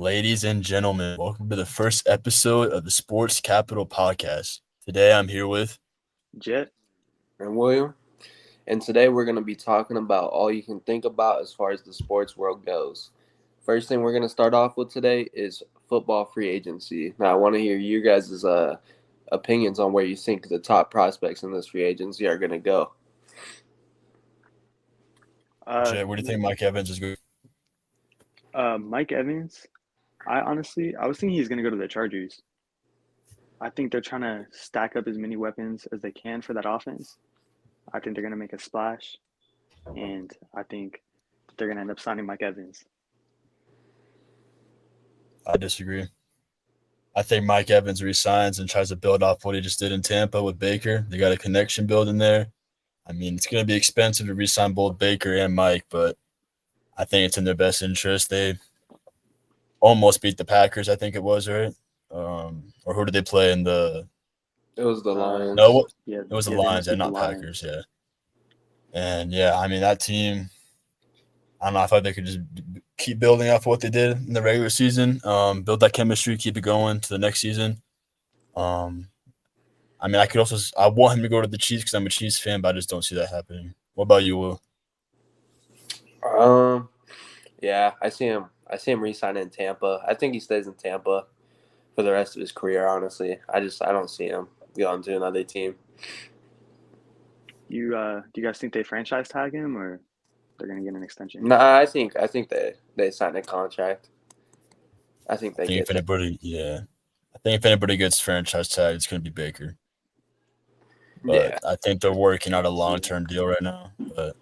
Ladies and gentlemen, welcome to the first episode of the Sports Capital Podcast. Today I'm here with Jet. And William. And today we're going to be talking about all you can think about as far as the sports world goes. First thing we're going to start off with today is football free agency. Now, I want to hear you guys' opinions on where you think the top prospects in this free agency are going to go. Jay. Where do you think Mike Evans is going? Mike Evans, I was thinking he's going to go to the Chargers. I think they're trying to stack up as many weapons as they can for that offense. I think they're going to make a splash, and I think they're going to end up signing Mike Evans. I disagree. I think Mike Evans resigns and tries to build off what he just did in Tampa with Baker. They got a connection building there. I mean, it's going to be expensive to re-sign both Baker and Mike, but I think it's in their best interest. They almost beat the Packers, I think it was, right? Or who did they play in the – It was the Lions. No, Yeah, it was the Lions and not Packers, yeah. And, yeah, I mean, that team – I don't know. I thought they could just keep building off what they did in the regular season, build that chemistry, keep it going to the next season. I mean, I want him to go to the Chiefs because I'm a Chiefs fan, but I just don't see that happening. What about you, Will? Yeah, I see him re-signing in Tampa. I think he stays in Tampa for the rest of his career, honestly. I don't see him going to another team. Do you guys think they franchise tag him, or they're going to get an extension? No, I think they signed a contract. I think if anybody gets franchise tag, it's going to be Baker. But yeah. I think they're working out a long-term deal right now. But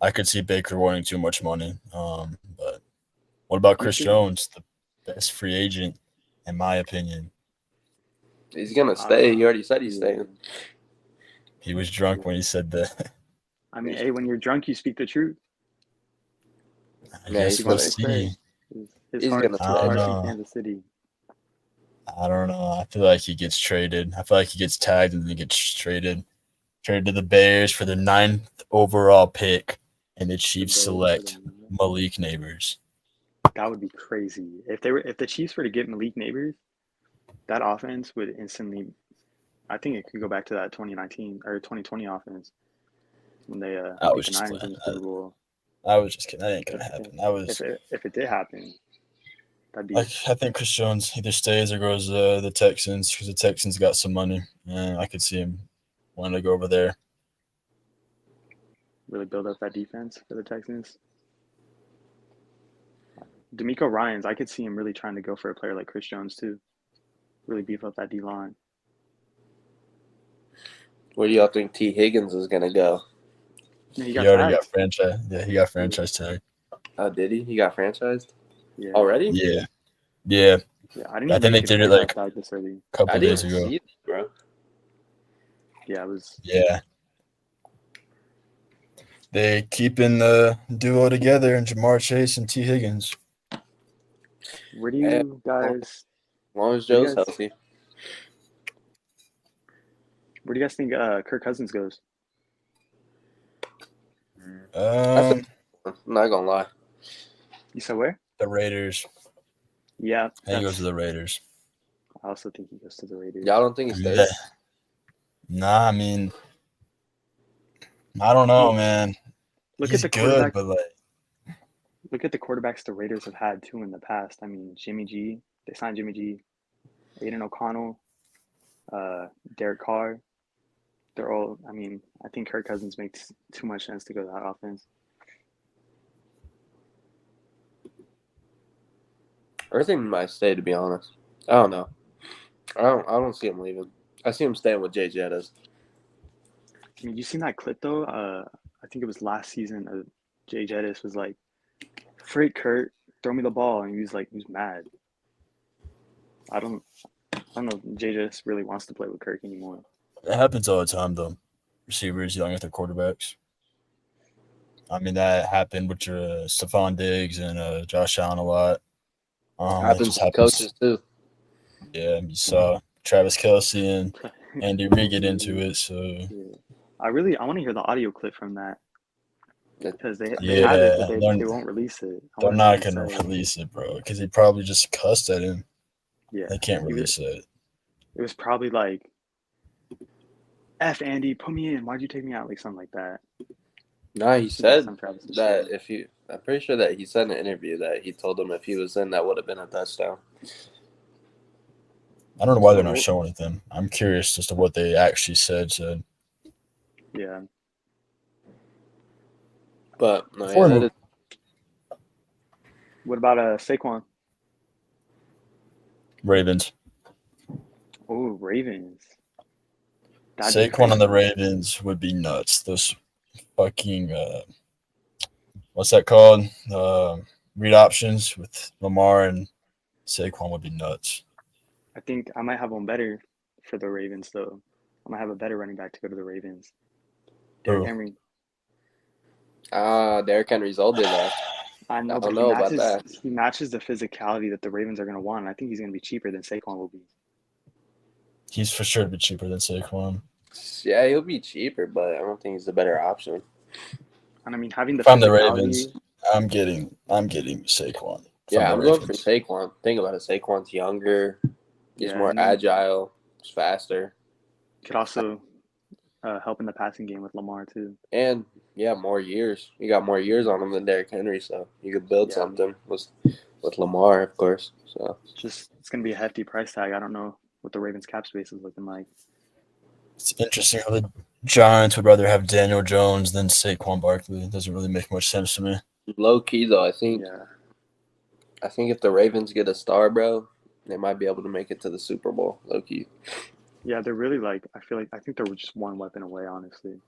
I could see Baker wanting too much money. But what about Chris Jones, the best free agent, in my opinion? He's going to stay. He already said he's staying. He was drunk when he said that. I mean, hey, when you're drunk, you speak the truth. I guess we'll see. His heart is in Kansas City. I don't know. I feel like he gets traded. I feel like he gets tagged and then gets traded to the Bears for the 9th overall pick, and the Chiefs select Malik Neighbors. That would be crazy. If the Chiefs were to get Malik Neighbors, that offense would instantly. I think it could go back to that 2019 or 2020 offense when they beat the Niners in the Super Bowl. I was just kidding. That ain't gonna happen. If it did happen. I think Chris Jones either stays or goes to the Texans because the Texans got some money, and I could see him wanting to go over there. Really build up that defense for the Texans. D'Amico Ryans, I could see him really trying to go for a player like Chris Jones too. Really beef up that D-line. Where do y'all think T. Higgins is going to go? He already got franchise. Yeah, he got franchise tag. Oh, did he? He got franchised? Yeah. Already? Yeah. I think they did it like a couple days ago. See it, bro. Yeah, it was. Yeah. They keeping the duo together in Jamar Chase and T. Higgins. Where do you guys? As long as Joe's healthy. Where do you guys think Kirk Cousins goes? I'm not gonna lie. You said where? The Raiders. Yeah. I think he goes to the Raiders. I also think he goes to the Raiders. Y'all don't think he stays? Nah, I mean, I don't know, man. He's good, but look at the quarterbacks the Raiders have had too in the past. I mean, Jimmy G. They signed Jimmy G. Aiden O'Connell, Derek Carr. They're all. I mean, I think Kirk Cousins makes too much sense to go to that offense. I think he might stay, to be honest. I don't know. I don't see him leaving. I see him staying with Jay Jettas. I mean, you seen that clip though? I think it was last season. Jay Jettas was like, "Freak Kurt, throw me the ball," and he was mad. I don't know if Jay Jettas really wants to play with Kirk anymore. It happens all the time, though. Receivers yelling at their quarterbacks. I mean, that happened with Stephon Diggs and Josh Allen a lot. Happens to coaches, too. Yeah, you saw Travis Kelce and Andy Reid get into it. So I want to hear the audio clip from that. Because they have it, but they won't release it. They're not going to release it, bro, because he probably just cussed at him. Yeah. They can't release it. It was probably like, F Andy, put me in. Why'd you take me out? Like something like that. No, he said that I'm pretty sure that he said in an interview that he told him if he was in, that would have been a touchdown. I don't know why they're not showing it then. I'm curious as to what they actually said. Yeah. But what about Saquon? Ravens. Oh, Ravens. Saquon on the Ravens would be nuts. Those fucking what's that called? Read options with Lamar and Saquon would be nuts. I think I might have one better for the Ravens though. I might have a better running back to go to the Ravens. Derrick Henry. Derrick Henry's older though. I know, but he matches the physicality that the Ravens are going to want. And I think he's going to be cheaper than Saquon will be. He's for sure to be cheaper than Saquon. Yeah, he'll be cheaper, but I don't think he's the better option. And I mean, having the from the Ravens, I'm getting Saquon. Yeah, I'm going for Saquon. Think about it. Saquon's younger. He's more agile. He's faster. Could also help in the passing game with Lamar too. And more years. You got more years on him than Derrick Henry, so you could build something with Lamar, of course. So it's gonna be a hefty price tag. I don't know what the Ravens cap space is looking like. It's interesting how the Giants would rather have Daniel Jones than Saquon Barkley. It doesn't really make much sense to me. Low key though, I think if the Ravens get a star, bro, they might be able to make it to the Super Bowl. Low key. Yeah, they're really I think they're just one weapon away, honestly.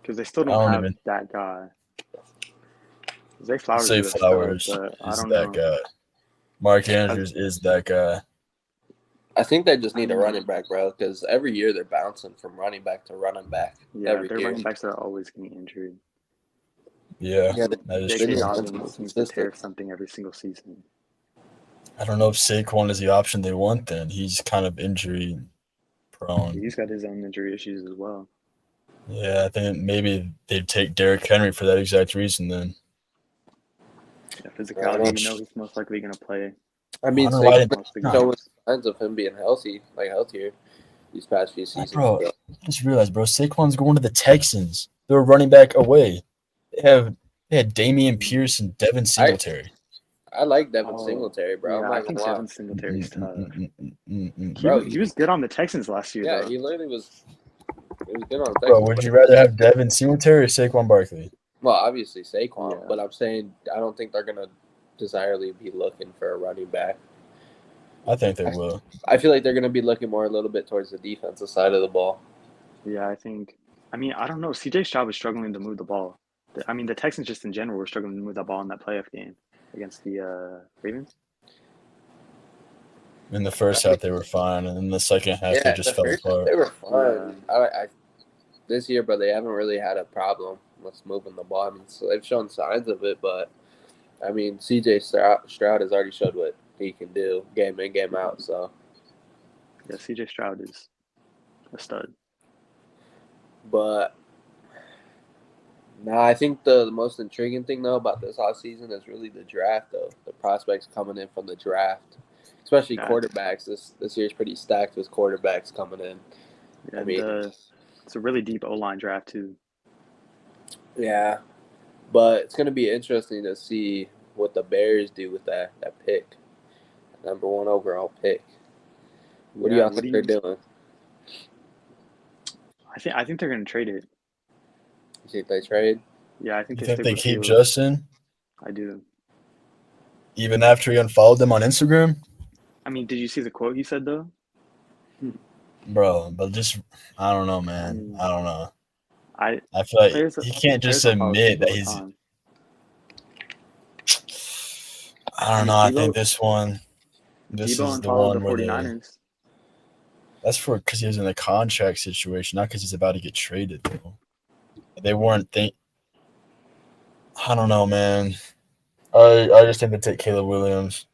Because they still don't have that guy. Zay Flowers is that guy. Mark Andrews is that guy. I think they just need a running back, bro, because every year they're bouncing from running back to running back. Yeah, their running backs are always getting injured. Yeah, that is true. Seems to tear something every single season. I don't know if Saquon is the option they want then. He's kind of injury prone. He's got his own injury issues as well. Yeah, I think maybe they'd take Derrick Henry for that exact reason then. Yeah, physicality, he's most likely going to play. I mean, showing signs of him being healthier these past few seasons. Bro, I just realized, Saquon's going to the Texans. They're running back away. They had Damian Pierce and Devin Singletary. I like Devin Singletary, bro. Yeah, I think Devin Singletary's tough. Bro, he was good on the Texans last year. Yeah, he literally was. He was good on the Texans. Bro, would you rather have Devin Singletary or Saquon Barkley? Well, obviously Saquon, but I'm saying I don't think they're gonna desirably be looking for a running back. I think they will. I feel like they're gonna be looking more a little bit towards the defensive side of the ball. Yeah, I don't know. CJ Stroud was struggling to move the ball. The Texans just in general were struggling to move that ball in that playoff game against the Ravens. In the first half, they were fine, and in the second half, they just fell apart. They were fine. This year, but they haven't really had a problem with moving the ball. I mean, so they've shown signs of it, but I mean, CJ Stroud has already showed what he can do game in, game out. So, yeah, CJ Stroud is a stud. But I think the most intriguing thing though about this offseason is really the draft, though. The prospects coming in from the draft, especially quarterbacks. This year's pretty stacked with quarterbacks coming in. Yeah, I mean, it's a really deep O-line draft too. Yeah, but it's gonna be interesting to see what the Bears do with that pick, number 1 overall pick. What do y'all think they're doing? I think they're gonna trade it. You think they trade? Yeah, I think they keep Justin. I do. Even after he unfollowed them on Instagram. I mean, did you see the quote he said though? Bro, but I don't know, man. I don't know. I feel like he can't just admit that he's. I don't know. I think this is the one where 49ers. That's because he was in a contract situation, not because he's about to get traded. Though. They weren't I don't know, man. I just think they take Caleb Williams,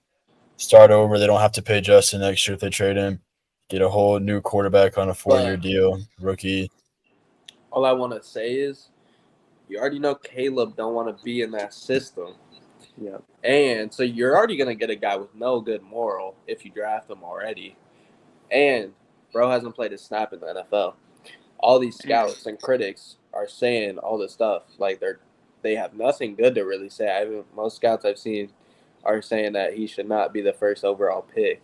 start over. They don't have to pay Justin next year if they trade him. Get a whole new quarterback on a 4-year deal, rookie. All I want to say is You already know Caleb don't want to be in that system. Yeah. And so you're already going to get a guy with no good moral if you draft him already. And bro hasn't played a snap in the NFL. All these scouts and critics are saying all this stuff. Like they have nothing good to really say. Most scouts I've seen are saying that he should not be the first overall pick.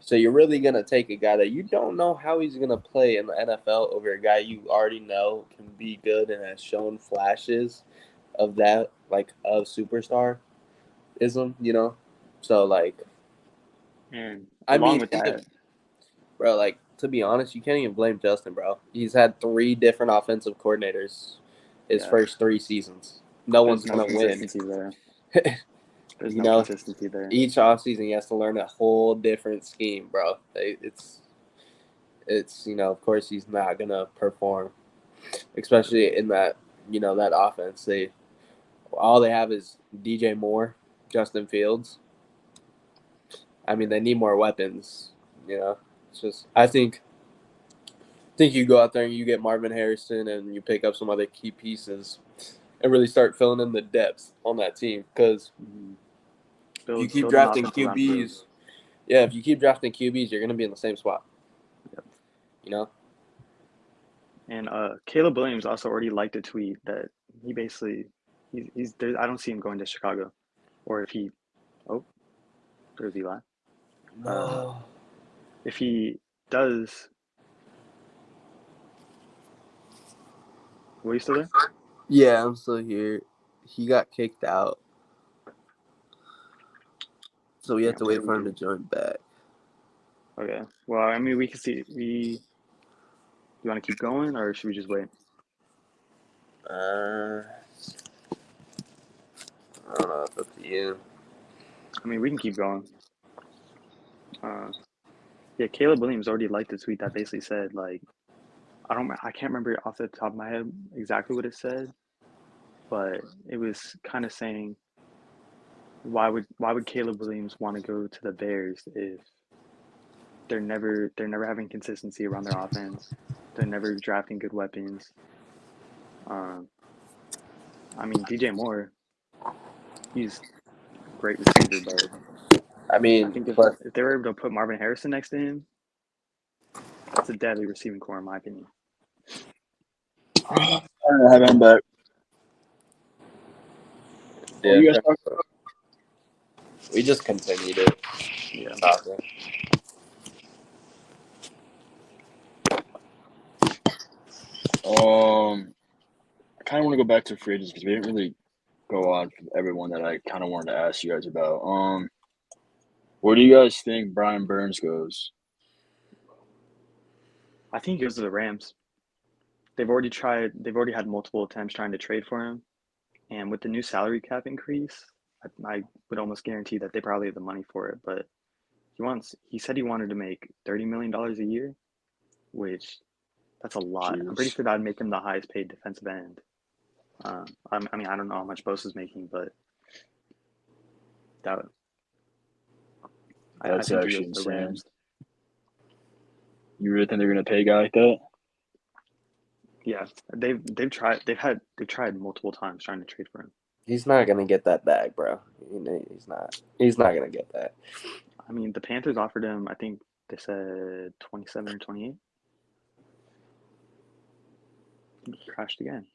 So you're really going to take a guy that you don't know how he's going to play in the NFL over a guy you already know can be good and has shown flashes of that, like, of superstarism, So, like, And I along mean, with that, bro, like, to be honest, you can't even blame Justin, bro. He's had 3 different offensive coordinators his first 3 seasons. No one's there's no going to win. consistency there. There's You no know, consistency there. each offseason he has to learn a whole different scheme, bro. It's of course he's not going to perform, especially in that, that offense. All they have is DJ Moore, Justin Fields. I mean, they need more weapons, It's just I think you go out there and you get Marvin Harrison and you pick up some other key pieces and really start filling in the depth on that team because if you keep drafting QBs, if you keep drafting QBs, you're going to be in the same spot. Yep. And Caleb Williams also already liked a tweet that he basically he's there. I don't see him going to Chicago, or if he, there's Eli. No. If he does, were you still there? Yeah, I'm still here. He got kicked out, so we have to wait for him to join back. Okay. Well, I mean, we can see. You want to keep going, or should we just wait? I don't know. It's up to you. I mean, we can keep going. Yeah, Caleb Williams already liked a tweet that basically said like, I can't remember off the top of my head exactly what it said, but it was kind of saying, why would Caleb Williams want to go to the Bears if they're never having consistency around their offense, they're never drafting good weapons. I mean, DJ Moore, he's a great receiver, but I mean, I think if they were able to put Marvin Harrison next to him, that's a deadly receiving core in my opinion. I don't know how I'm back. Yeah, you guys we just continued it. Yeah. I kind of want to go back to free agents because we didn't really go on for everyone that I kind of wanted to ask you guys about. Where do you guys think Brian Burns goes? I think he goes to the Rams. They've already had multiple attempts trying to trade for him. And with the new salary cap increase, I would almost guarantee that they probably have the money for it. But he said he wanted to make $30 million a year, which that's a lot. Jeez. I'm pretty sure that'd make him the highest paid defensive end. I mean, I don't know how much Bosa's making, but that's actually insane. You really think they're going to pay a guy like that? Yeah, they've tried multiple times trying to trade for him. He's not gonna get that bag, bro. He's not gonna get that. I mean, the Panthers offered him, I think they said 27 or 28. He crashed again.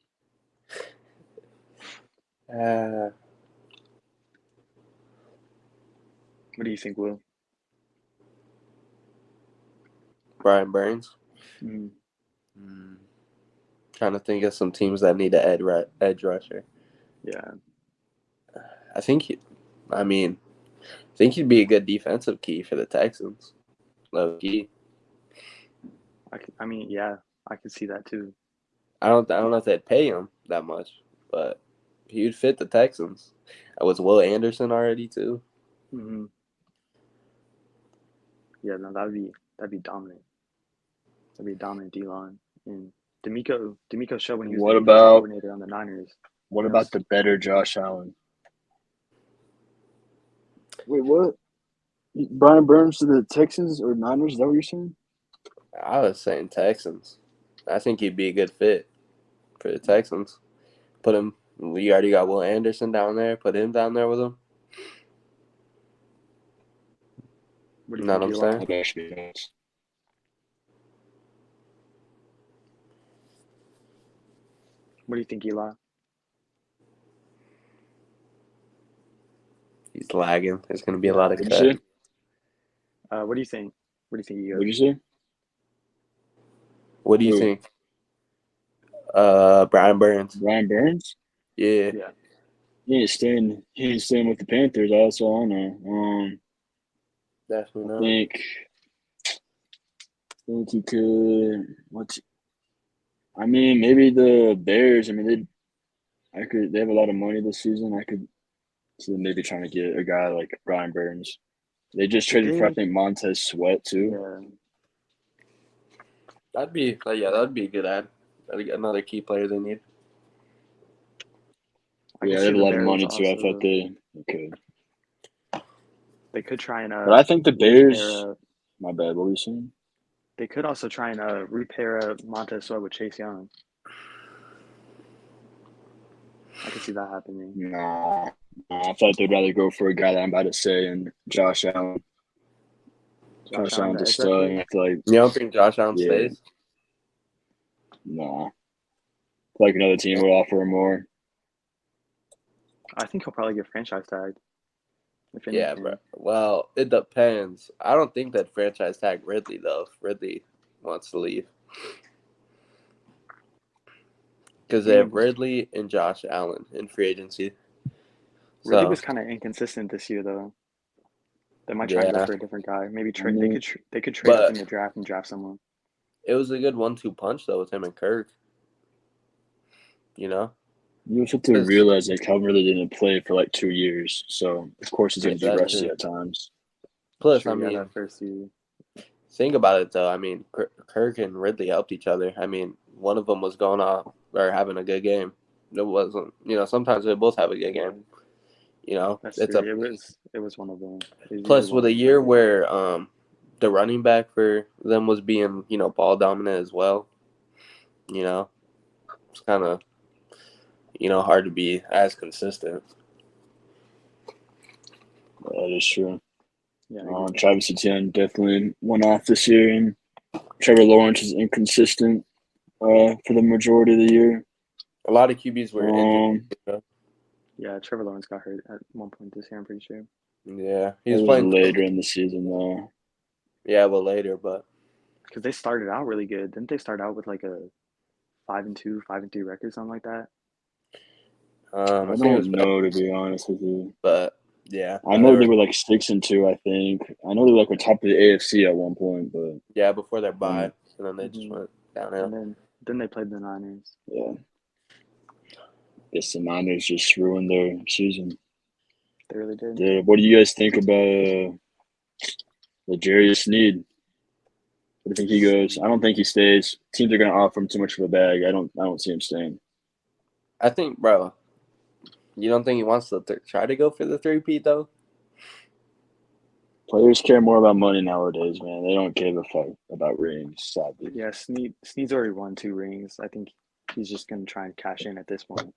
What do you think, Will? Brian Burns? Trying to think of some teams that need an edge rusher. Yeah. I think he'd be a good defensive key for the Texans. Low key. I mean, yeah, I could see that too. I don't know if they'd pay him that much, but he would fit the Texans. Was Will Anderson already too? Mm-hmm. Yeah, no, that'd be dominant. That'd be a dominant D-line. And D'Amico showed when he was the coordinator on the Niners. What about the better Josh Allen? Wait, what? Brian Burns to the Texans or Niners? Is that what you're saying? I was saying Texans. I think he'd be a good fit for the Texans. Put him. You already got Will Anderson down there. Put him down there with him. What do you Know think, what I'm Eli? saying? What do you think, Eli? He's lagging. There's going to be a Yeah. lot of What'd cut. you say? What do you think? What do you think, you What'd you say? What do you Who? think? Brian Burns. Brian Burns? Yeah. Yeah. He ain't staying with the Panthers. That's all I know. Definitely I not. think he could. I mean, maybe the Bears. I mean, they have a lot of money this season. I could see them maybe trying to get a guy like Brian Burns. They just They traded for, I did. think, Montez Sweat too. Yeah. That'd be a good ad. Another key player they need. I can Yeah, they see have a the lot of Bears money too. I also. thought they could. They could try and But I think the Bears. repair. My bad. What were you saying? They could also try and repair Montez Sweat with Chase Young. I could see that happening. Nah, I thought they'd rather go for a guy that I'm about to say and Josh Allen. Josh Allen, Allen's a the edge stud. rusher? And I feel like You don't think Josh Allen Yeah. stays? nah. I feel like another team would offer him more. I think he'll probably get franchise tagged. If Yeah, anything. bro. Well, it depends. I don't think that franchise tag Ridley though. If Ridley wants to leave, because they have Ridley and Josh Allen in free agency. Ridley So was kind of inconsistent this year, though. They might try and go yeah, for a different guy. Maybe I mean, they could trade up but in the draft and draft someone. it was a good 1-2 punch though with him and Kirk. You know, you have to realize that Calvin really didn't play for like 2 years, so of course he's going to be That's rusty true. at times. Plus, Sure, I mean, that first year. think about it though. I mean, Kirk and Ridley helped each other. I mean, one of them was going off or having a good game. It wasn't. You know, sometimes they both have a good game. You know, That's it's true. It was one of them. plus with a year where the running back for them was being, you know, ball dominant as well. You know, it's kind of, you know, hard to be as consistent. That is true. Yeah, Travis Etienne definitely went off this year, and Trevor Lawrence is inconsistent for the majority of the year. A lot of QBs were injured. You know? Yeah, Trevor Lawrence got hurt at one point this year, I'm pretty sure. Yeah, he was playing playing later in the season though. Yeah, well, later, but because they started out really good. Didn't they start out with like a 5-2, 5-3 record, something like that? I I think it was don't know, to be honest with you. But yeah, I know they were like 6-2. I think I know they were like on top of the AFC at one point, but yeah, before their bye, and then they just went downhill. And then they played the Niners. Yeah, I guess the Niners just ruined their season. They really did. Yeah. What do you guys think about L'Jarius Sneed? Where do you think he goes? I don't think he stays. Teams are going to offer him too much of a bag. I don't see him staying. I think, bro, you don't think he wants to try to go for the 3-peat though? Players care more about money nowadays, man. They don't give a fuck about rings, sadly. Yeah, Sneed's already won 2 rings. I think he's just going to try and cash in at this point.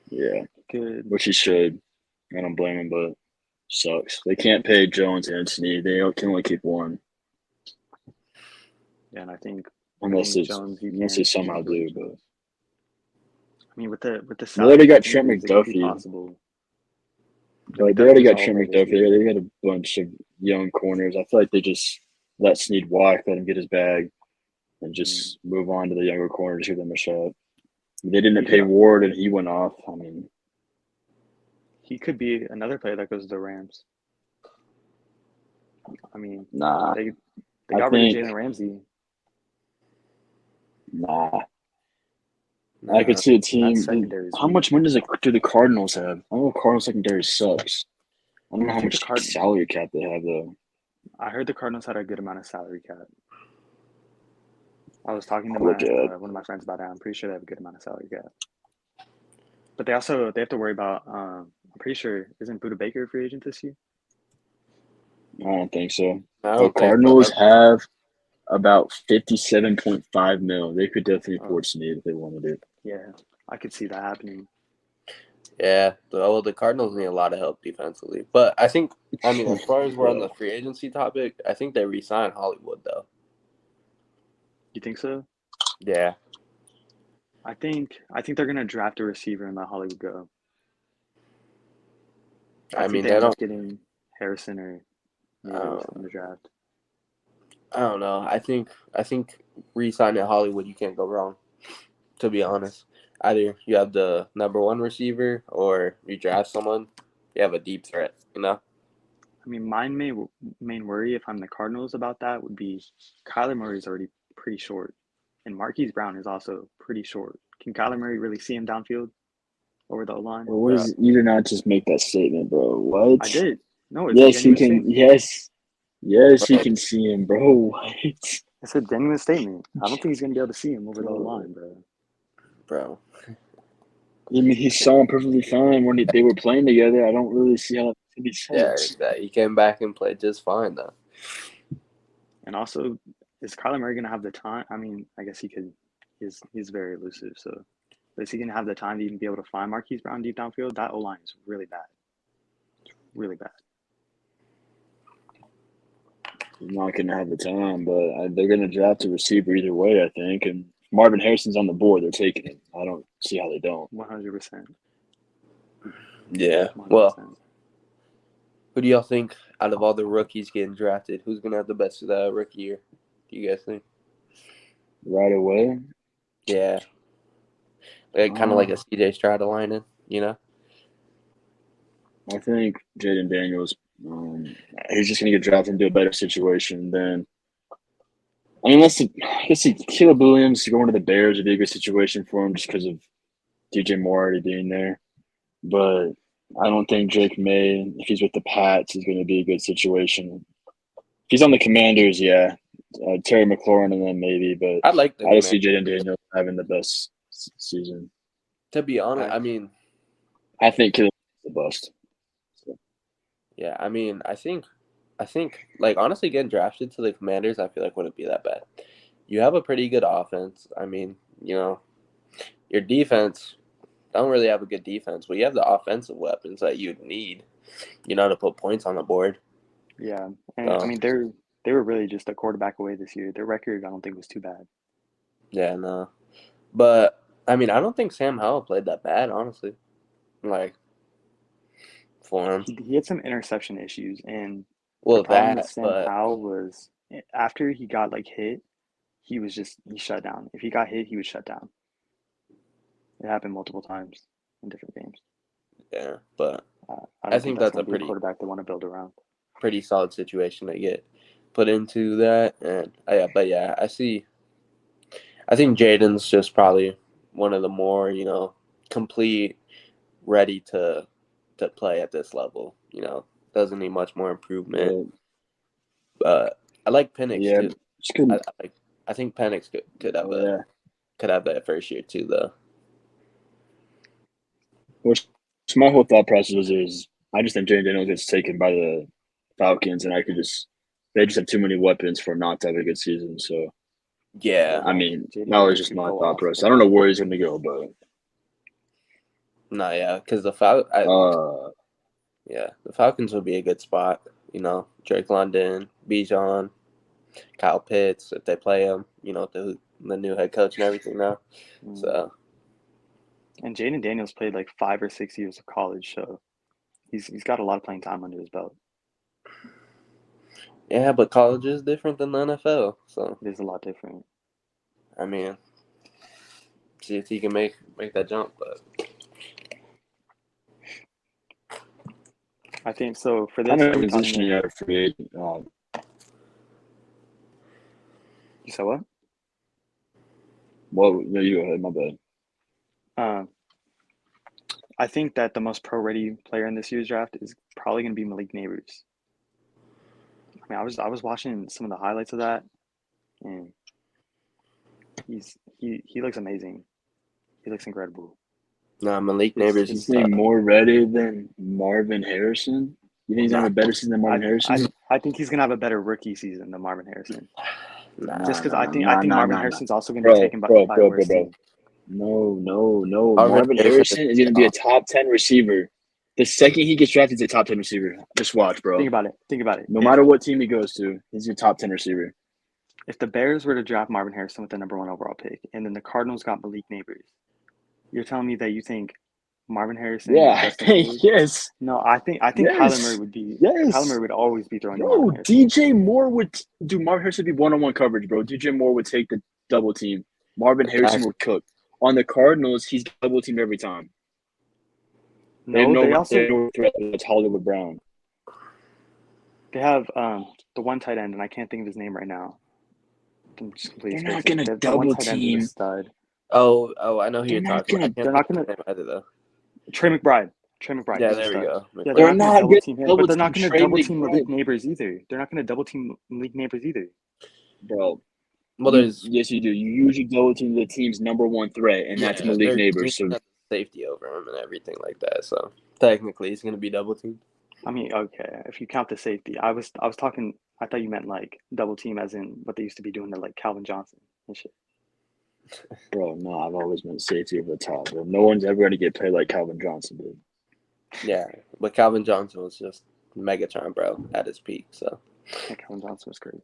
Yeah, Good. which he should. I don't blame him, but sucks. They can't pay Jones and Sneed. They can only keep one. Yeah, and I think Unless Jones, they somehow do, but I mean, with the they salary, already got Trent it could be McDuffie. possible. Like, they already got Trent McDuffie. They got a bunch of young corners. I feel like they just let Sneed walk, let him get his bag, and just move on to the younger corners, give them a shot. They didn't pay Ward, and he went off. I mean, he could be another player that goes to the Rams. I mean, nah. they got rid of Jalen Ramsey. Nah. I could see a team. How much money do the Cardinals have? I know the Cardinals secondary sucks. I don't know how much salary cap they have, though. I heard the Cardinals had a good amount of salary cap. I was talking to one of my friends about that. I'm pretty sure they have a good amount of salary cap. But they have to worry about. I'm pretty sure isn't Buda Baker a free agent this year? I don't think so. The Cardinals have about $57.5 million. They could definitely afford Sneed if they wanted it. Yeah, I could see that happening. Yeah, the Cardinals need a lot of help defensively. But I mean, as far as we're on the free agency topic, I think they re-signed Hollywood, though. You think so? Yeah. I think they're gonna draft a receiver and let Hollywood go. I mean, think they end up getting Harrison or Nibs in the draft. I don't know. I think re-signing Hollywood, you can't go wrong, to be honest. Either you have the number one receiver or you draft someone, you have a deep threat, you know? I mean, my main worry if I'm the Cardinals about that would be Kyler Murray is already pretty short, and Marquise Brown is also pretty short. Can Kyler Murray really see him downfield over the line? Well, what is, you did not just make that statement, bro. What? I did. No, it's yes, a he genuine can. statement. Yes, he can see him, bro. What? It's a genuine statement. I don't think he's gonna be able to see him over the line, Bro. I mean, he saw him perfectly fine when they were playing together. I don't really see how that makes sense. Yeah, he came back and played just fine, though. And also, is Kyler Murray gonna have the time? I mean, I guess he could. He's very elusive, so. But is he gonna have the time to even be able to find Marquise Brown deep downfield? That O line is really bad. It's really bad. He's not going to have the time, but they're going to draft a receiver either way, I think. And if Marvin Harrison's on the board, they're taking him. I don't see how they don't. 100%. Yeah. 100%. Well, who do y'all think out of all the rookies getting drafted, who's going to have the best rookie year? Do you guys think? Right away? Yeah. Kind of like a CJ Stradalainen, you know? I think Jaden Daniels, he's just going to get drafted into a better situation than – I mean, Caleb Williams going to the Bears would be a good situation for him just because of DJ Moore already being there. But I don't think Drake May, if he's with the Pats, is going to be a good situation. If he's on the Commanders, yeah. Terry McLaurin and then maybe, but I just see Jaden Daniels having the best season. To be honest, I mean, I think Caleb is the best. So. Yeah, I mean, I think, like, honestly, getting drafted to the Commanders, I feel like wouldn't be that bad. You have a pretty good offense. I mean, you know, your defense don't really have a good defense, but you have the offensive weapons that you'd need, you know, to put points on the board. Yeah, and I mean, they were really just a quarterback away this year. Their record, I don't think, was too bad. Yeah, no. But, I mean, I don't think Sam Howell played that bad, honestly. Like, for him. He had some interception issues, and the problem with Sam Howell was after he got, like, hit, he shut down. If he got hit, he would shut down. It happened multiple times in different games. Yeah, but I think that's a pretty quarterback they want to build around. Pretty solid situation to get put into that, and I see. I think Jaden's just probably one of the more, you know, complete, ready to play at this level. You know, doesn't need much more improvement. But I like Penix too. I think Penix could have that first year too, though. Which my whole thought process is, I just think Jaden Daniels gets taken by the Falcons, and they just have too many weapons for him not to have a good season. So yeah, I mean, that was just my thought process. I don't know where he's going to go, but because the Falcons would be a good spot. You know, Drake London, Bijan, Kyle Pitts, if they play him. You know, the new head coach and everything now. So. And Jaden Daniels played like 5 or 6 years of college, so he's got a lot of playing time under his belt. Yeah, but college is different than the NFL, so it is a lot different. I mean, see if he can make that jump, but I think so. For this, transitioning out of free agent. You said what? Well, no, you go ahead. My bad. I think that the most pro-ready player in this year's draft is probably going to be Malik Neighbors. I mean, I was watching some of the highlights of that, and he looks amazing. He looks incredible. Nah, Malik Neighbors is he more ready than Marvin Harrison? You think he's gonna have a better season than Marvin Harrison? I think he's gonna have a better rookie season than Marvin Harrison. Just because I think Marvin Harrison's also gonna be taken by a worse team. No. Marvin Harrison is going to be a top 10 receiver. The second he gets drafted, he's a top 10 receiver. Just watch, bro. Think about it. No matter what team he goes to, he's a top 10 receiver. If the Bears were to draft Marvin Harrison with the number 1 overall pick, and then the Cardinals got Malik Neighbors, you're telling me that you think Marvin Harrison? Yeah, yes. No, I think yes. Kyler Murray would be. Yes. Kyler Murray would always be throwing. No, DJ Moore would do. Marvin Harrison would be one-on-one coverage, bro. DJ Moore would take the double team. Marvin Harrison would cook. On the Cardinals, he's double teamed every time. No, they also threat. It's Hollywood Brown. They have the one tight end, and I can't think of his name right now. They're not gonna double team. Oh, I know who you're talking about. They're not gonna either though. Trey McBride. Yeah, there we go. Yeah, they're not gonna double team him, but they're not gonna double team Malik Neighbors either. Bro. Well, yes, you do. You usually double team the team's number 1 threat, and that's Malik Neighbors. So safety over him and everything like that. So technically, he's gonna be double teamed. I mean, okay, if you count the safety, I was talking. I thought you meant like double team, as in what they used to be doing to like Calvin Johnson and shit. Bro, no, I've always been safety over the top. Bro. No one's ever gonna get played like Calvin Johnson did. Yeah, but Calvin Johnson was just Megatron, bro, at his peak. So yeah, Calvin Johnson was crazy.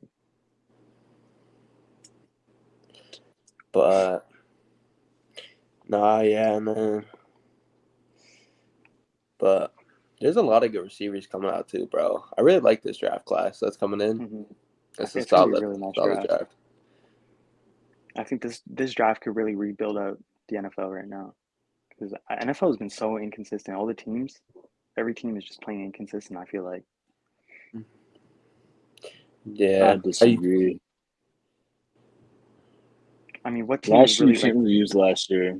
But yeah, man. But there's a lot of good receivers coming out too, bro. I really like this draft class that's coming in. Mm-hmm. It's a solid draft. I think this draft could really rebuild up the NFL right now, because NFL has been so inconsistent. All the teams, every team is just playing inconsistent, I feel like. Yeah, I disagree. I mean, what team last year you can't really use last year.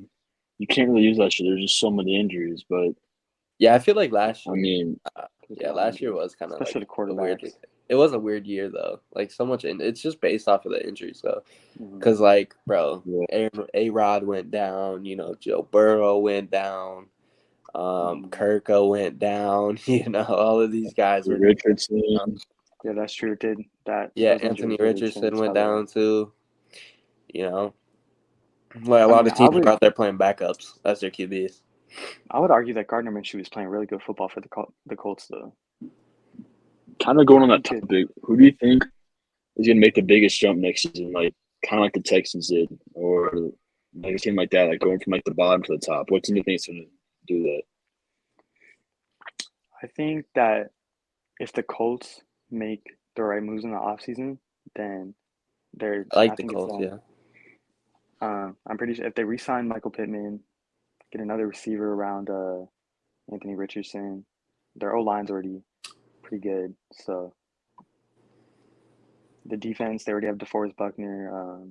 You can't really use last year. There's just so many injuries, but yeah, I feel like last year. I mean, last year was kind of especially like the quarterbacks. It was a weird year though. Like so much, it's just based off of the injuries though. Because like, bro, A-Rod went down. You know, Joe Burrow went down. Kirko went down. You know, all of these guys were Richardson. Yeah, that's true. It did that? Yeah, Anthony Richardson went down too. You know, like a lot of teams are out there playing backups as their QBs. I would argue that Gardner Minshew was playing really good football for the Colts, though. Kind of going on that topic, who do you think is going to make the biggest jump next season? Like, kind of like the Texans did, or like a team like that, like going from like the bottom to the top. What team do you think is going to do that? I think that if the Colts make the right moves in the offseason, then they're. I like the Colts, yeah. I'm pretty sure if they re-sign Michael Pittman, get another receiver around Anthony Richardson, their O-line's already pretty good. So the defense, they already have DeForest Buckner.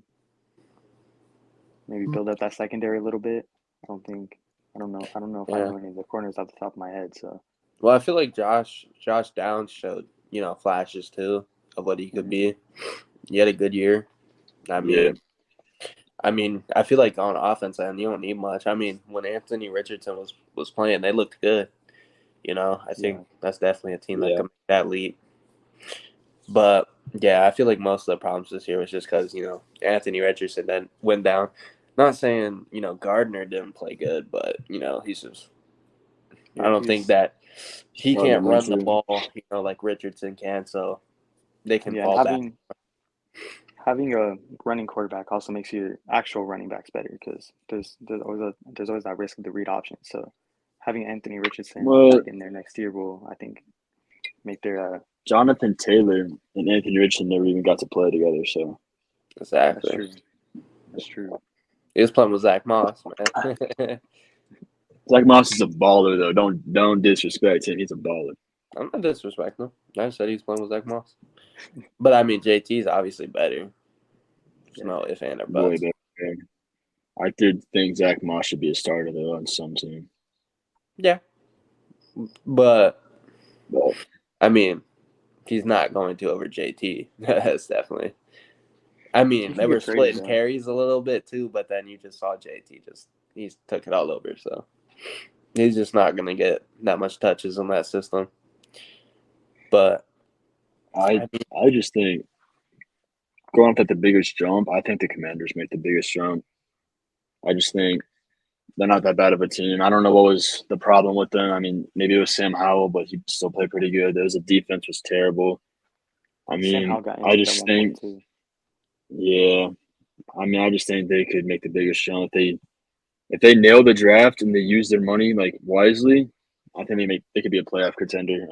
Maybe build up that secondary a little bit. I don't know if I know any of the corners off the top of my head. So. Well, I feel like Josh Downs showed, flashes too of what he could be. He had a good year. I mean, I feel like on offense end, you don't need much. I mean, when Anthony Richardson was playing, they looked good. I think that's definitely a team that can make that leap. But yeah, I feel like most of the problems this year was just because Anthony Richardson then went down. Not saying Gardner didn't play good, but he's just. I don't think that he can't run the ball, like Richardson can. So they can fall back. Having a running quarterback also makes your actual running backs better, because there's always that risk of the read option. So having Anthony Richardson in there next year will, I think, make their Jonathan Taylor and Anthony Richardson never even got to play together. So exactly, that's true. He was playing with Zach Moss, man. Zach Moss is a baller, though. Don't disrespect him. He's a baller. I'm not disrespecting him. I said he's playing with Zach Moss. But, I mean, JT's obviously better. There's no if, and, or buts. I did think Zach Moss should be a starter, though, on some team. Yeah. But, I mean, he's not going to over JT. That's definitely. I mean, they were splitting carries a little bit, too, but then you just saw JT he took it all over, so. He's just not going to get that much touches in that system. But I just think going up at the biggest jump, I think the Commanders make the biggest jump. I just think they're not that bad of a team. I don't know what was the problem with them. I mean, maybe it was Sam Howell, but he still played pretty good. The defense was terrible. I Sam mean, Howell got I injured at just one think, point too. yeah. I mean, I just think they could make the biggest jump if they nail the draft and they use their money like wisely. I think they could be a playoff contender.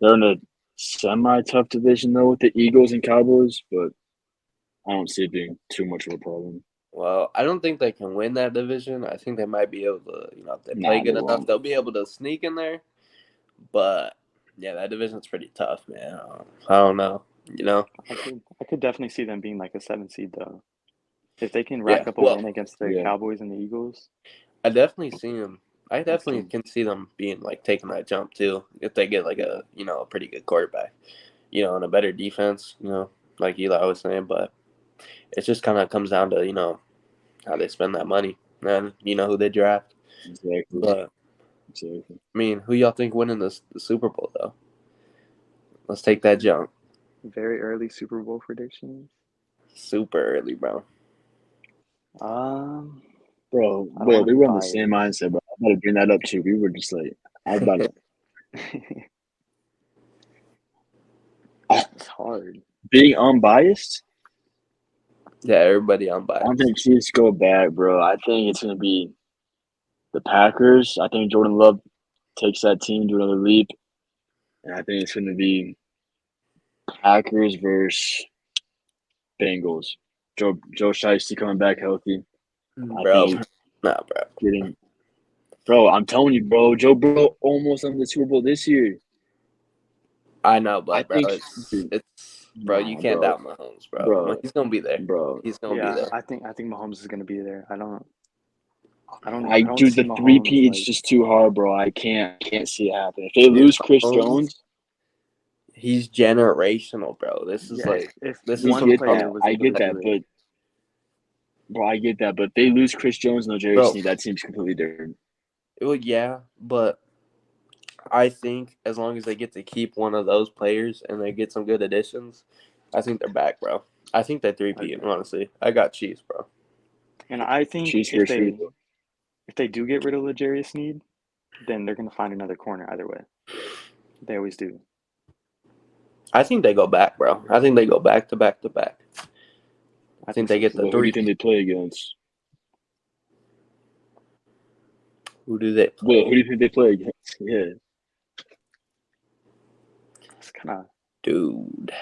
They're in a semi tough division though with the Eagles and Cowboys, but I don't see it being too much of a problem. Well, I don't think they can win that division. I think they might be able to, if they play Nah, they good enough, won't. they'll be able to sneak in there. But yeah, that division's pretty tough, man. I don't know. I could definitely see them being like a 7 seed though. If they can Yeah. rack up a Well, win against the Yeah. Cowboys and the Eagles, I definitely see them. I definitely team. can see them being like taking that jump too if they get like a pretty good quarterback, and a better defense, like Eli was saying. But it just kind of comes down to how they spend that money and who they draft. Exactly. But I mean, who y'all think winning the Super Bowl though? Let's take that jump. Very early Super Bowl predictions. Super early, bro. Bro, I don't wait, want we to be were on the biased. same mindset, bro. I'm about to bring that up too. We were just like, I was about to. It's hard. Being unbiased, Yeah, everybody I unbiased. don't think Chiefs go back, bro. I think it's gonna be the Packers. I think Jordan Love takes that team to another leap, and I think it's gonna be Packers versus Bengals. Joe Shiesty coming back healthy. Bro. Nah, bro. Bro, I'm telling you, bro. Joe Burrow almost won the Super Bowl this year. I know, but I bro, think, it's bro. You can't doubt Mahomes, bro. He's gonna be there. Bro. He's gonna be there. I think Mahomes is gonna be there. I don't Dude, see the Mahomes, three-peat, it's like, just too hard, bro. I can't see it happen. If they lose Chris Jones, he's generational, bro. This is if this is one player was able to do it. Bro, I get that, but if they lose Chris Jones and Jerry Sneed, that seems completely different. Well, yeah, but I think as long as they get to keep one of those players and they get some good additions, I think they're back, bro. I think they three-peat, honestly. I got Chiefs, bro. And I think Chiefs if they do get rid of L'Jarius Sneed, then they're gonna find another corner either way. They always do. I think they go back, bro. I think they go back to back to back. I think they get the 3. Who do you think they play against? Who do they play? Wait, who do you think they play against? Yeah. It's kind of... Dude.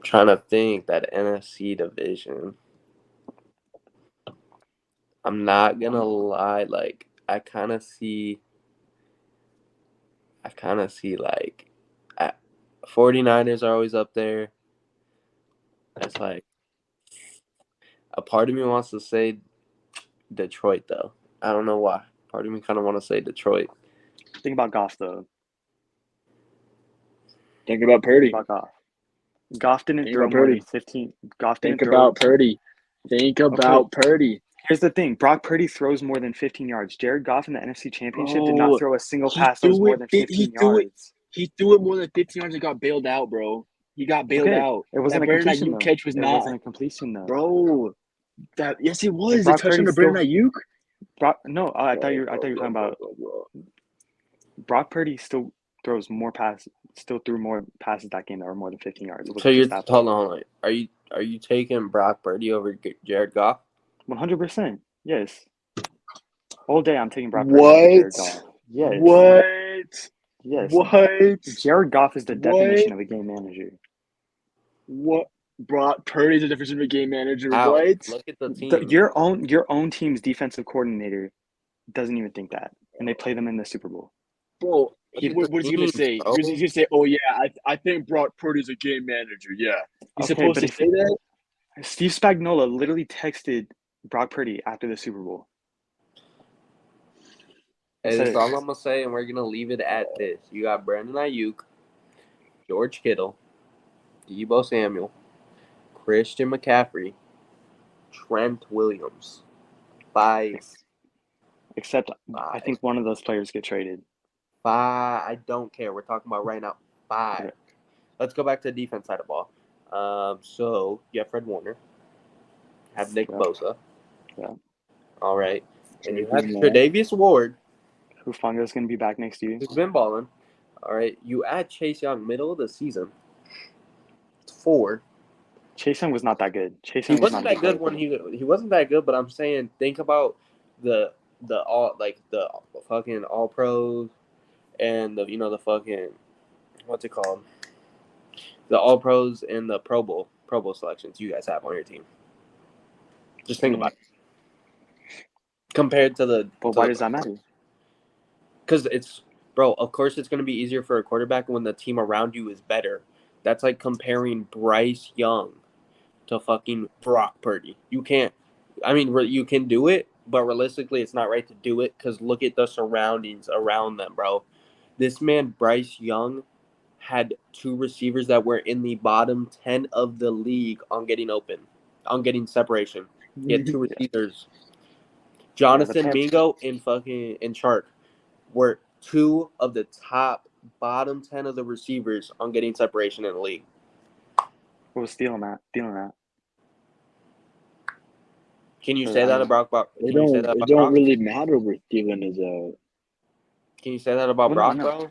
Trying to think that NFC division. I'm not going to lie. Like, I kind of see like 49ers are always up there. That's like a part of me wants to say Detroit, though. I don't know why. Part of me kind of want to say Detroit. Think about Goff, though. Think about Purdy. Think about Goff. Goff didn't throw more than 15. Goff didn't Think about Purdy. Think about Purdy. Here's the thing. Brock Purdy throws more than 15 yards. Jared Goff in the NFC Championship did not throw a single pass that was more than 15 yards. He threw it more than 15 yards and got bailed out, bro. He got bailed out. It wasn't a completion, though. Catch was it wasn't a completion, though. Bro, yes, it was. The touchdown to Brandon Ayuk? I thought you were talking about Brock Purdy still throws more passes. Still threw more passes that game that were more than 15 yards. So you're hold on. Are you taking Brock Purdy over Jared Goff? 100%. Yes. All day I'm taking Brock Purdy over Jared Goff. Yes. Yes. What? Jared Goff is the definition of a game manager. What? Brock Purdy's the definition of a game manager. Ow. What? Look at the team. Your own team's defensive coordinator doesn't even think that, and they play them in the Super Bowl. Bro, what is he gonna say? He's gonna say, "Oh yeah, I think Brock Purdy's a game manager." Yeah, he's supposed to say that. Steve Spagnuolo literally texted Brock Purdy after the Super Bowl. Hey, that's all I'm gonna say, and we're gonna leave it at this. You got Brandon Ayuk, George Kittle, Deebo Samuel, Christian McCaffrey, Trent Williams. 5. Except 5. I think one of those players get traded. 5. I don't care. We're talking about right now. 5. Let's go back to the defense side of the ball. So you have Fred Warner. have Nick Bosa. Yeah. All right. And you have Tre'Davious Ward. Hufanga's going to be back next year. Who's been balling. All right. You add Chase Young middle of the season. It's 4. Chase Young was not that good. Chase He Young wasn't that good when he wasn't that good, but I'm saying think about the fucking all pros and the fucking what's it called? The all pros and the Pro Bowl selections you guys have on your team. Just think about it. Compared to the But why does that matter? Because of course it's going to be easier for a quarterback when the team around you is better. That's like comparing Bryce Young to fucking Brock Purdy. You can't. I mean, you can do it, but realistically, it's not right to do it because look at the surroundings around them, bro. This man, Bryce Young, had 2 receivers that were in the bottom 10 of the league on getting open, on getting separation. He had 2 receivers. Jonathan Mingo and Shark were 2 of the top bottom 10 of the receivers on getting separation in the league. What was stealing that? Can you say that about Brock? It don't really matter where Thielen is at. Can you say that about Brock, bro?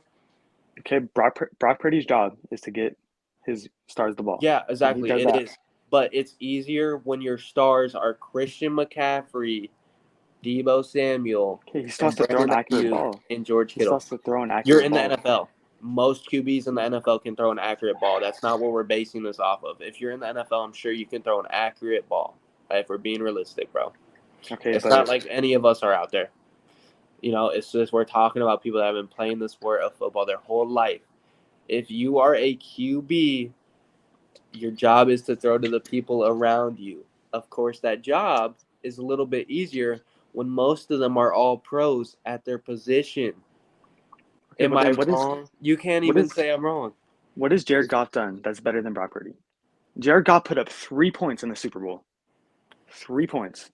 Okay, Brock Purdy's job is to get his stars the ball. Yeah, exactly. It is. But it's easier when your stars are Christian McCaffrey, Deebo Samuel, he still has to throw an accurate ball, and George Kittle. He still has to throw an accurate You're in ball. the NFL. Most QBs in the NFL can throw an accurate ball. That's not what we're basing this off of. If you're in the NFL, I'm sure you can throw an accurate ball. If we're being realistic, bro. Okay, it's not like any of us are out there. It's just we're talking about people that have been playing the sport of football their whole life. If you are a QB, your job is to throw to the people around you. Of course, that job is a little bit easier when most of them are all pros at their position. Okay, Am I wrong? You can't even say I'm wrong. What has Jared Goff done that's better than Brock Purdy? Jared Goff put up 3 points in the Super Bowl. 3 points.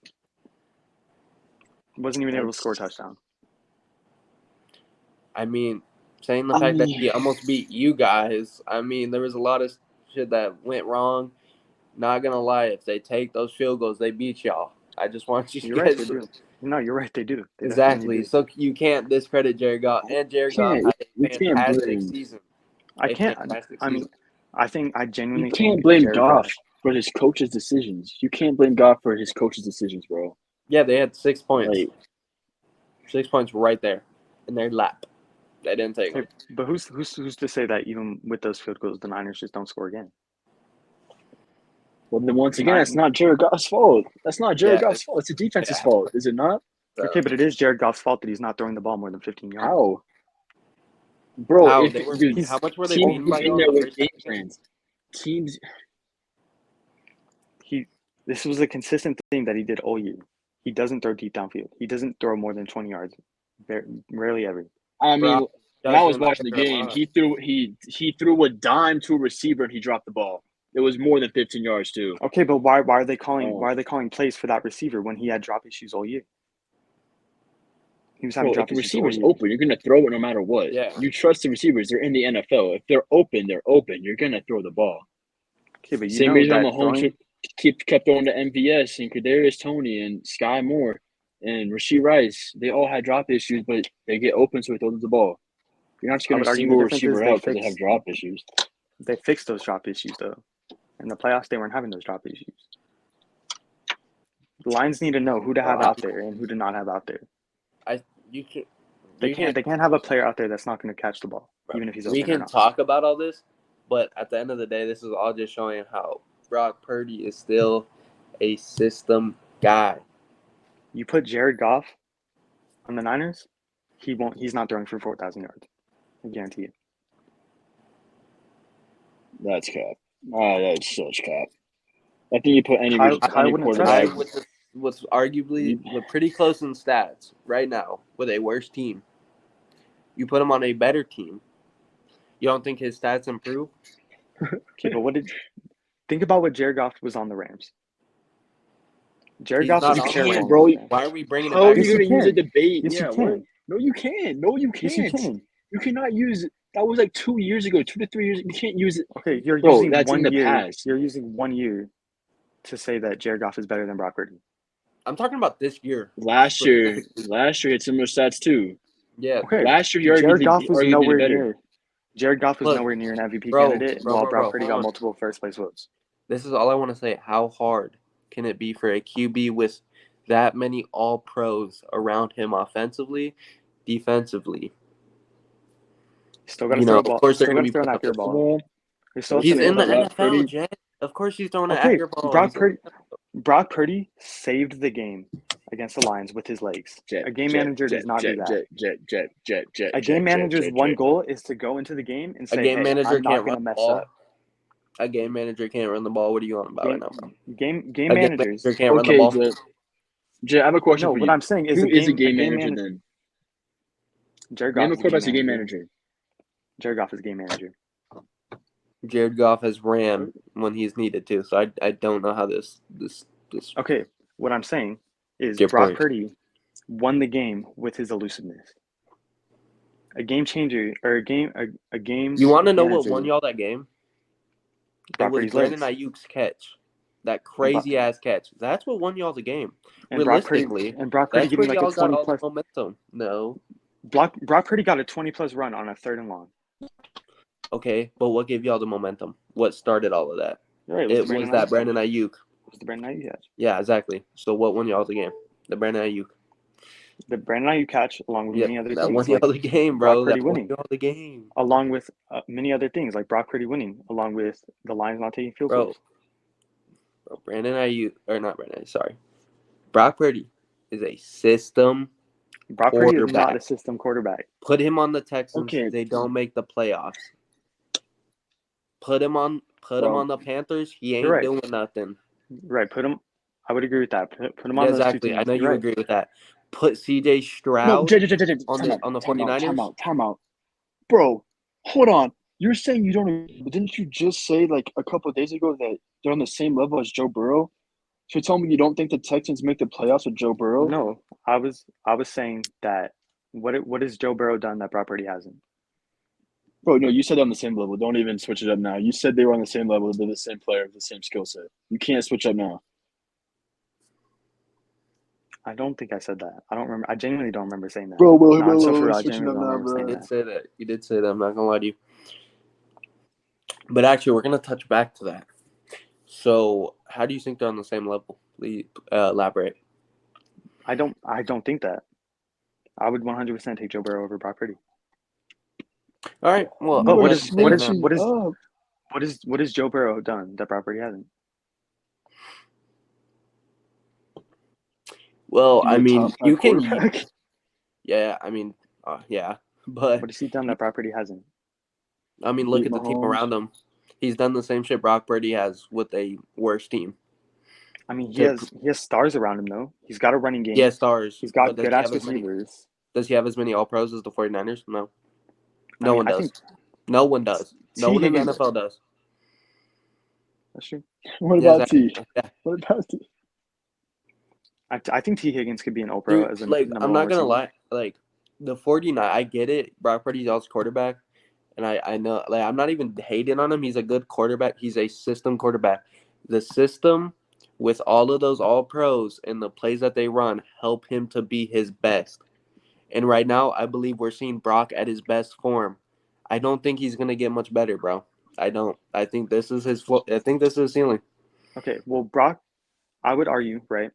Wasn't even able to score a touchdown. I mean, saying the fact that he almost beat you guys, there was a lot of shit that went wrong. Not going to lie, if they take those field goals, they beat y'all. I just want you guys to... Right, no, you're right, they do. Exactly. So you can't discredit Jared Goff. And Jared Goff had a fantastic season. I can't. I think I genuinely You can't blame Goff for his coach's decisions. You can't blame Goff for his coach's decisions, bro. Yeah, they had 6 points. 6 points right there in their lap. They didn't take them. But who's to say that even with those field goals, the Niners just don't score again? Well, then once again, that's not Jared Goff's fault. That's not Jared Goff's fault. It's the defense's fault, is it not? Okay, but it is Jared Goff's fault that he's not throwing the ball more than 15 yards. How? Bro, how much were they beating by in there with game plans? Teams. This was a consistent thing that he did all year. He doesn't throw deep downfield. He doesn't throw more than 20 yards. Rarely ever. I mean, when I was watching the game, he threw a dime to a receiver and he dropped the ball. It was more than 15 yards too. Okay, but why are they calling plays for that receiver when he had drop issues all year? He was having drop issues. If the receiver's open, you're gonna throw it no matter what. Yeah. You trust the receivers. They're in the NFL. If they're open, they're open. You're gonna throw the ball. Okay, but same reason Mahomes kept throwing to MVS and Kadarius Toney and Sky Moore and Rashee Rice. They all had drop issues, but they get open, so they throw the ball. You're not just gonna single receiver out because they have drop issues. They fixed those drop issues though. In the playoffs, they weren't having those drop issues. The Lions need to know who to have out there and who to not have out there. They can't have a player out there that's not going to catch the ball, even if he's open. We can talk about all this, but at the end of the day, this is all just showing how Brock Purdy is still a system guy. You put Jared Goff on the Niners, he's not throwing for 4,000 yards. I guarantee you. That's cap. That's such cap. I think you put any quarterback was arguably pretty close in stats right now with a worse team. You put him on a better team. You don't think his stats improve? Okay, but think about what Jared Goff was on the Rams. Jared Goff is terrible, bro. Why are we bringing it back? How are you going to use a debate? Yes, you can. No, you can't. No, you can't. Yes, you can. You cannot use it. That was like 2 years ago, 2 to 3 years. You can't use it. Okay, you're using 1 year. You're using 1 year to say that Jared Goff is better than Brock Purdy. I'm talking about this year. Last year he had similar stats too. Yeah. Okay. Last year, Jared Goff was nowhere better. near. Jared Goff was nowhere near an MVP candidate, while Brock Purdy got multiple first-place votes. This is all I want to say. How hard can it be for a QB with that many all-pros around him offensively, defensively? Still got to throw a ball. Of course, they're Still going got to to throw an be accurate ball. He's in the NFL, Jet. Of course he's throwing an accurate ball. Brock Purdy saved the game against the Lions with his legs. A game manager does not do that. A game manager's one goal is to go into the game and say, a game manager I'm can't not going to run mess the ball. up. A game manager can't run the ball. What are you on about right now, bro? Game A managers manager can't run the ball. Jay, I have a question for you. What I'm saying is, who is a game manager then? Jared Goff is a game manager. Jared Goff is a game manager. Jared Goff has ran when he's needed to, so I don't know how this. Okay, what I'm saying is Brock Purdy won the game with his elusiveness. A game changer or a game. You want to know what won y'all that game? It was Brandon Ayuk's catch, that crazy ass catch. That's what won y'all the game. And realistically, Brock Purdy getting like a 20+ momentum. No, Brock Purdy got a 20+ run on a 3rd and long. Okay, but what gave y'all the momentum? What started all of that? Right, it was that Brandon Ayuk. It was the Brandon Ayuk catch. Yeah, exactly. So what won y'all the game? The Brandon Ayuk. The Brandon Ayuk catch, along with many other things. That won y'all the game, bro. Brock Purdy winning. Y'all the game. Along with many other things, like Brock Purdy winning, along with the Lions not taking field goals. Bro, Brandon Ayuk, or not Brandon, sorry. Brock Purdy is a system Brock Purdy is not a system quarterback. Put him on the Texans. Okay. They don't make the playoffs. Put him on the Panthers. He ain't doing nothing. Right. Put him. I would agree with that. Put him on those two teams. I know you agree with that. Put CJ Stroud on the 49ers. Time out. Bro, hold on. You're saying you don't – didn't you just say like a couple of days ago that they're on the same level as Joe Burrow? So you're telling me you don't think the Texans make the playoffs with Joe Burrow? No. I was saying that what has Joe Burrow done that Brock Purdy hasn't? Bro, no, you said on the same level. Don't even switch it up now. You said they were on the same level. They're the same player, the same skill set. You can't switch up now. I don't think I said that. I don't remember. I genuinely don't remember saying that. Bro, switching up now, bro. You did say that. You did say that. I'm not going to lie to you. But actually, we're going to touch back to that. So, how do you think they're on the same level? Please elaborate. I don't think that. I would 100% take Joe Burrow over Brock Purdy. All right. Well, what has Joe Burrow done that Brock Purdy hasn't? Well, I mean, you can. Yeah, I mean, yeah, but what has he done that Brock Purdy hasn't? I mean, look at the team around him. He's done the same shit Brock Purdy has with a worse team. I mean, he has stars around him though. He's got a running game. He has stars. He's got good ass receivers. Does he have as many All-Pros as the 49ers? No. No one does. No one does. No one in the NFL does. That's true. What about T? What about T? I think T. Higgins could be an All-Pro as a I'm not gonna lie. Like the 49, I get it. Brock Purdy's y'all's quarterback, and I know. Like I'm not even hating on him. He's a good quarterback. He's a system quarterback. The system with all of those All-Pros and the plays that they run help him to be his best. And right now, I believe we're seeing Brock at his best form. I don't think he's gonna get much better, bro. I don't. I think this is his. I think this is his ceiling. Okay. Well, Brock, I would argue, right?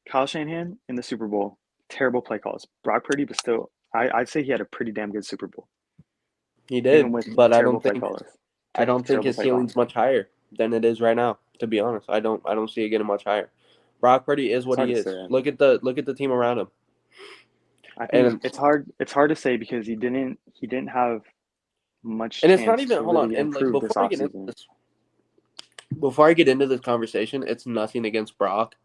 Kyle Shanahan in the Super Bowl, terrible play calls. Brock Purdy, but still, I'd say he had a pretty damn good Super Bowl. He did, but I don't think his ceiling's much higher than it is right now. To be honest, I don't see it getting much higher. Brock Purdy is what he is. Look at the team around him. I think it's hard to say because he didn't have much. And it's not even hold on. And like before I get into this conversation, it's nothing against Brock.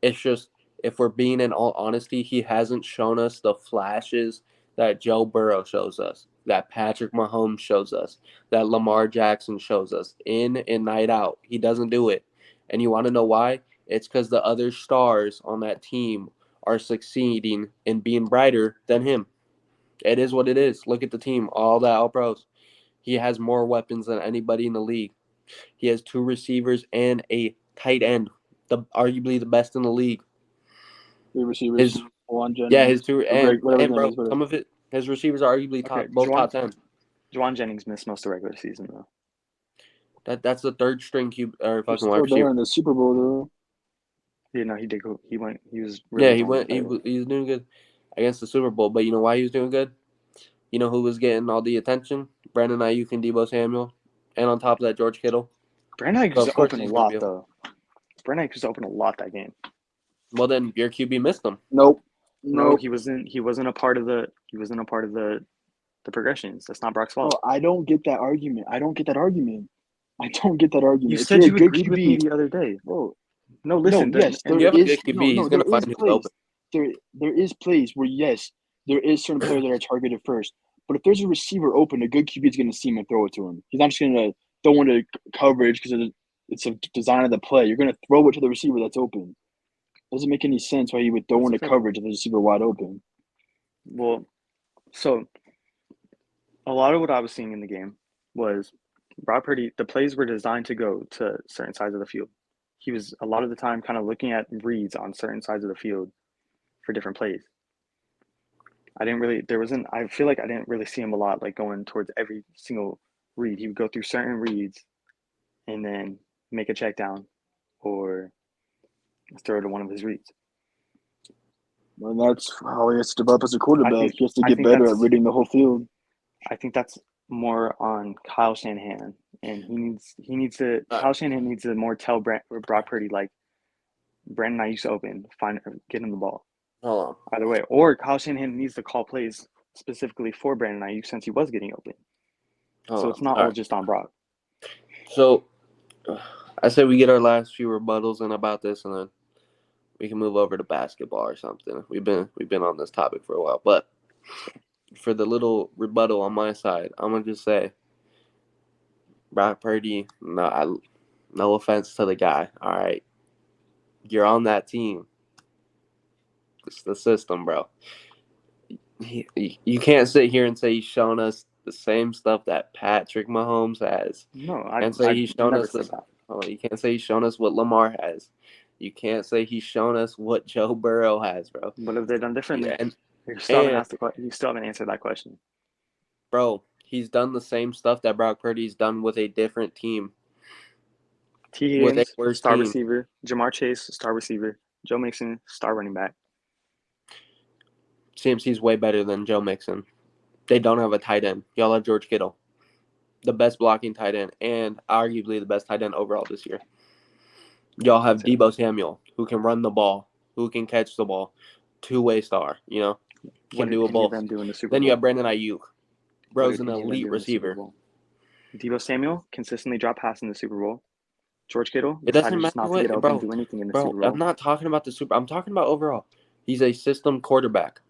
It's just, if we're being in all honesty, he hasn't shown us the flashes that Joe Burrow shows us, that Patrick Mahomes shows us, that Lamar Jackson shows us in and night out. He doesn't do it. And you want to know why? It's because the other stars on that team are succeeding and being brighter than him. It is what it is. Look at the team, all the All-Pros. He has more weapons than anybody in the league. He has 2 receivers and a tight end, arguably the best in the league. The receivers. His two and bro, some of it, his receivers are arguably top 10. Juwan Jennings missed most of the regular season though. That's the third string QB or fucking wide receiver in the Super Bowl though. Yeah, no, he did go. He went. He was. Really he went. He was doing good against the Super Bowl. But you know why he was doing good? You know who was getting all the attention? Brandon Ayuk and Deebo Samuel, and on top of that, George Kittle. Brandon Ayuk was open a lot though. Brandon Ayuk was open a lot that game. Well, then your QB missed him. Nope. No, he wasn't. He wasn't a part of the. He wasn't a part of the progressions. That's not Brock's fault. Oh, I don't get that argument. You said you agreed with me the other day. Bro. No, listen. You have a good QB. He's gonna find who's open. There is plays where yes, there is certain players that are targeted first. But if there's a receiver open, a good QB is gonna see him and throw it to him. He's not just gonna throw into coverage because it's a design of the play. You're gonna throw it to the receiver that's open. Doesn't make any sense why you would throw into coverage if the receiver wide open. Well, so a lot of what I was seeing in the game was Brock Purdy. The plays were designed to go to certain sides of the field. He was a lot of the time kind of looking at reads on certain sides of the field for different plays. I feel like I didn't really see him a lot, like going towards every single read. He would go through certain reads and then make a check down or throw to one of his reads. Well, that's how he has to develop as a quarterback. He has to get better at reading the whole field. I think that's more on Kyle Shanahan, and he needs to. Kyle Shanahan needs to more tell Brock Purdy like Brandon Ayuk's open, get him the ball. Hold on. Either way, or Kyle Shanahan needs to call plays specifically for Brandon Ayuk since he was getting open. So it's not all just on Brock. So I say we get our last few rebuttals in about this, and then we can move over to basketball or something. We've been on this topic for a while, but for the little rebuttal on my side, I'm gonna just say, Brock Purdy. No offense to the guy. All right, you're on that team. It's the system, bro. You can't sit here and say he's shown us the same stuff that Patrick Mahomes has. No, he's shown us this. You can't say he's shown us what Lamar has. You can't say he's shown us what Joe Burrow has, bro. What have they done differently? Yeah, you still haven't answered that question. Bro, he's done the same stuff that Brock Purdy's done with a different team. T. Higgins, star receiver. Jamar Chase, star receiver. Joe Mixon, star running back. CMC's way better than Joe Mixon. They don't have a tight end. Y'all have George Kittle, the best blocking tight end, and arguably the best tight end overall this year. Y'all have Deebo Samuel, who can run the ball, who can catch the ball, two-way star, can do a both. Then you have Brandon Ayuk. Bro's an elite receiver. Deebo Samuel consistently drop pass in the Super Bowl. George Kittle, it doesn't matter not to get open and do anything in the Super Bowl. I'm not talking about the Super. I'm talking about overall. He's a system quarterback.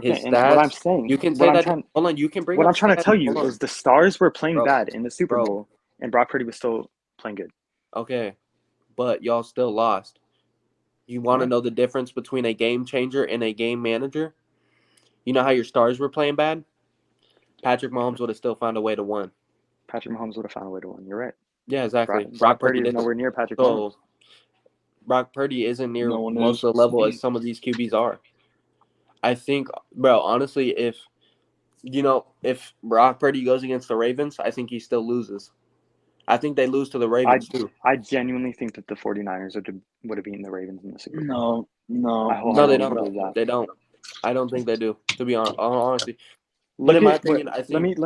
His stats, what I'm saying, you can say that. Hold on, you can bring. What I'm trying to tell you is the stars were playing bad in the Super Bowl, and Brock Purdy was still playing good. Okay, but y'all still lost. You want to know the difference between a game changer and a game manager? You know how your stars were playing bad? Patrick Mahomes would have still found a way to win. Patrick Mahomes would have found a way to win. You're right. Yeah, exactly. Brock Purdy is nowhere near Patrick Mahomes. Brock Purdy isn't near most of the level as some of these QBs are. I think, bro, honestly, if Brock Purdy goes against the Ravens, I think he still loses. I think they lose to the Ravens, too. I genuinely think that the 49ers would have beaten the Ravens in the Super Bowl. No, they don't. They don't. I don't think they do, to be honest. Honestly. But in my opinion, I think...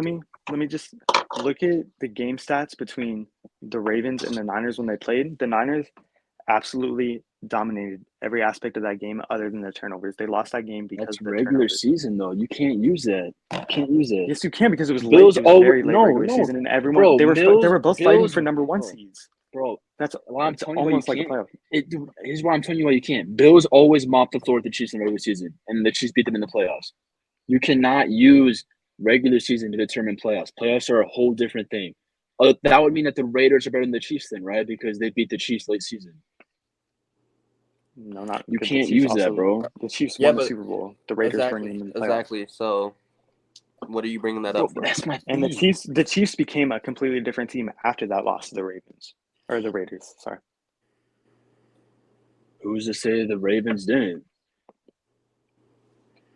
Let me just look at the game stats between the Ravens and the Niners when they played. The Niners absolutely dominated every aspect of that game other than the turnovers. They lost that game because of the regular turnovers. Season, though. You can't use that. Yes, you can because it was late. It was very late regular season, and everyone they were both fighting for number one seeds. Bro, that's why I'm telling you almost why you like a playoff. Here's why I'm telling you why you can't. Bills always mop the floor with the Chiefs in the regular season, and the Chiefs beat them in the playoffs. You cannot use regular season to determine playoffs. Playoffs are a whole different thing. That would mean that the Raiders are better than the Chiefs then, right? Because they beat the Chiefs late season. No, not you can't use that, bro. The Chiefs won the Super Bowl. The Raiders weren't even in the playoffs. Exactly. So, what are you bringing that up for? That's my thing. And the Chiefs became a completely different team after that loss to the Ravens or the Raiders. Sorry. who's to say the Ravens didn't?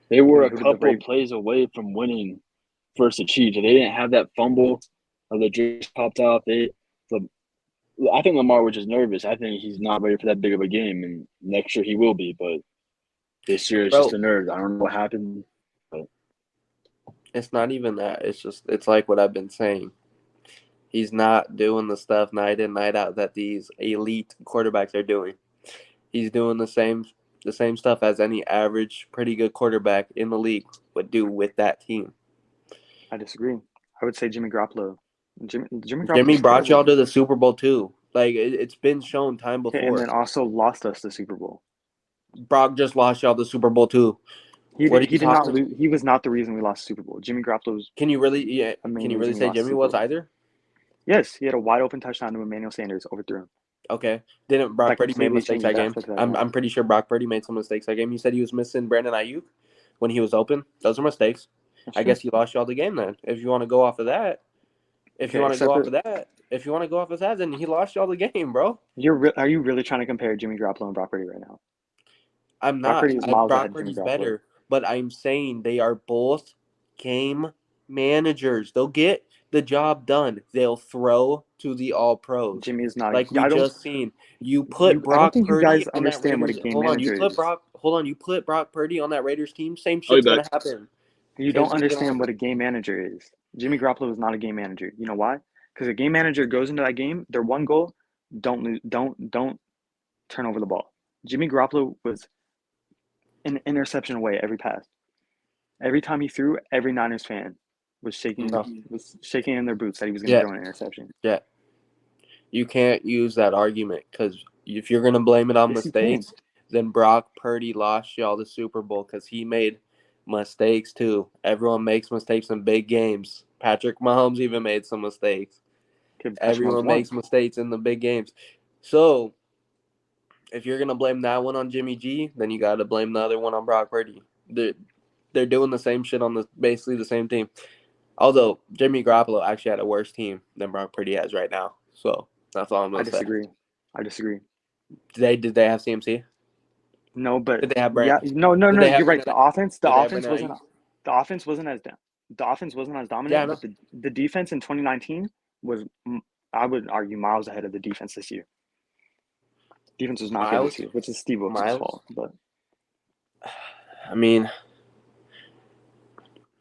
They were a couple of plays away from winning first and Chiefs. If they didn't have that fumble or the just popped out, I think Lamar was just nervous. I think he's not ready for that big of a game, and next year he will be. But this year it's just the nerves. I don't know what happened. But. It's not even that. It's like what I've been saying. He's not doing the stuff night in, night out that these elite quarterbacks are doing. He's doing the same stuff as any average, pretty good quarterback in the league would do with that team. I disagree. I would say Jimmy Garoppolo. Jimmy brought y'all to the Super Bowl too. Like it's been shown time before. Okay, and then also lost us the Super Bowl. Brock just lost y'all the Super Bowl too. He did not lose. He was not the reason we lost the Super Bowl. Jimmy Garoppolo's. Can you really say Jimmy was either? Yes, he had a wide open touchdown to Emmanuel Sanders, overthrew him. Okay. Didn't Brock Purdy make mistakes that game? I'm pretty sure Brock Purdy made some mistakes that game. You said he was missing Brandon Ayuk when he was open. Those are mistakes. I guess he lost y'all the game then. If you want to go off of that. If you want to go off of that, then he lost y'all the game, bro. Are you really trying to compare Jimmy Garoppolo and Brock Purdy right now? I'm not. Brock Purdy's better, but I'm saying they are both game managers. They'll get the job done. They'll throw to the All-Pros. Jimmy is not. Like we just seen. You put Brock Purdy you guys on that Raiders. You put Brock Purdy on that Raiders team. Same shit's gonna happen. You don't understand what a game manager is. Jimmy Garoppolo is not a game manager. You know why? Because a game manager goes into that game. Their one goal: don't turn over the ball. Jimmy Garoppolo was an interception away every pass. Every time he threw, every Niners fan was shaking in their boots that he was going to throw an interception. Yeah. You can't use that argument because if you're going to blame it on mistakes, then Brock Purdy lost y'all the Super Bowl because he made mistakes too. Everyone makes mistakes in big games. Patrick Mahomes even made some mistakes. Everyone makes mistakes in the big games. So if you're going to blame that one on Jimmy G, then you got to blame the other one on Brock Purdy. They're doing the same shit on basically the same team. Although Jimmy Garoppolo actually had a worse team than Brock Purdy has right now. So that's all I'm going to say. I disagree. Did they have CMC? No, but did they have Brandon? Yeah, no. You're right. The offense wasn't as dominant. Yeah, but the defense in 2019 was, I would argue, miles ahead of the defense this year. Defense was not good this year, which is Steve Wilkes' fault. But I mean,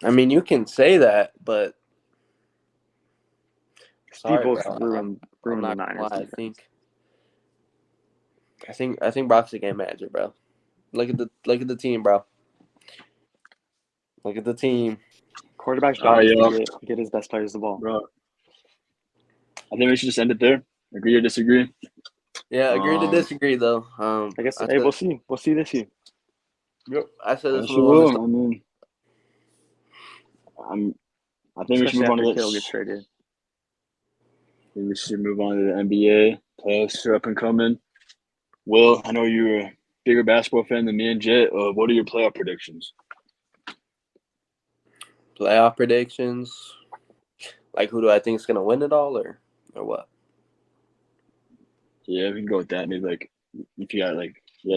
you can say that, but Steve Wilkes ruined the Niners. I think Brock's a game manager, bro. Look at the team, bro. Look at the team. Quarterback's job is to get his best players the ball. Bro. I think we should just end it there. Agree or disagree? Yeah, agree to disagree though. I guess we'll see. We'll see this year. Yep. I said this one. I think we should move on to this. Kittle gets traded. I think we should move on to the NBA. Playoffs are up and coming. Will, I know you're a bigger basketball fan than me and Jet. What are your playoff predictions? Playoff predictions? Like, who do I think is going to win it all, or what? Yeah, we can go with that. Maybe, if you got,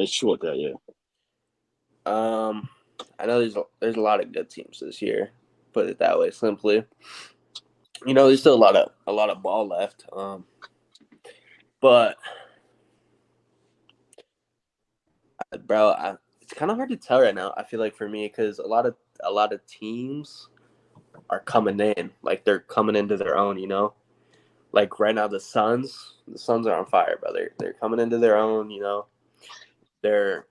sure with that, yeah. I know there's a lot of good teams this year. Put it that way, simply. There's still a lot of ball left. But bro, it's kind of hard to tell right now. I feel like for me, because a lot of teams are coming in, like they're coming into their own. Like right now, the Suns are on fire, brother. They're coming into their own. They're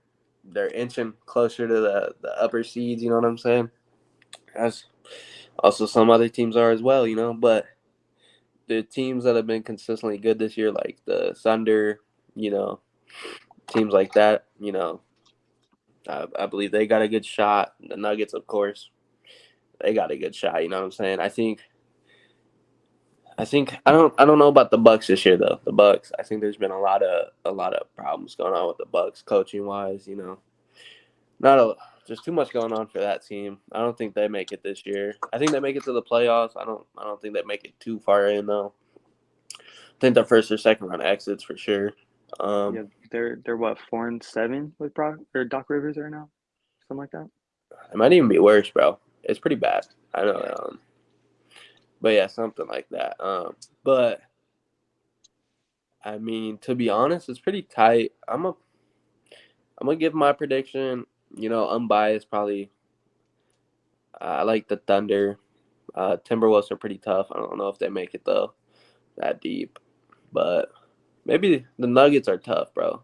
inching closer to the upper seeds. You know what I'm saying? As also some other teams are as well. But the teams that have been consistently good this year, like the Thunder, teams like that, I believe they got a good shot. The Nuggets, of course, they got a good shot. You know what I'm saying? I think I don't know about the Bucks this year though. The Bucks, I think there's been a lot of problems going on with the Bucks coaching wise. There's too much going on for that team. I don't think they make it this year. I think they make it to the playoffs. I don't think they make it too far in though. I think the first or second round exits for sure. Yeah, they're what 4-7 with Doc Rivers right now, something like that. It might even be worse, bro. It's pretty bad. I know. But yeah, something like that. But I mean, to be honest, it's pretty tight. I'm gonna give my prediction. Unbiased, probably. I like the Thunder. Timberwolves are pretty tough. I don't know if they make it though, that deep. But maybe the Nuggets are tough, bro.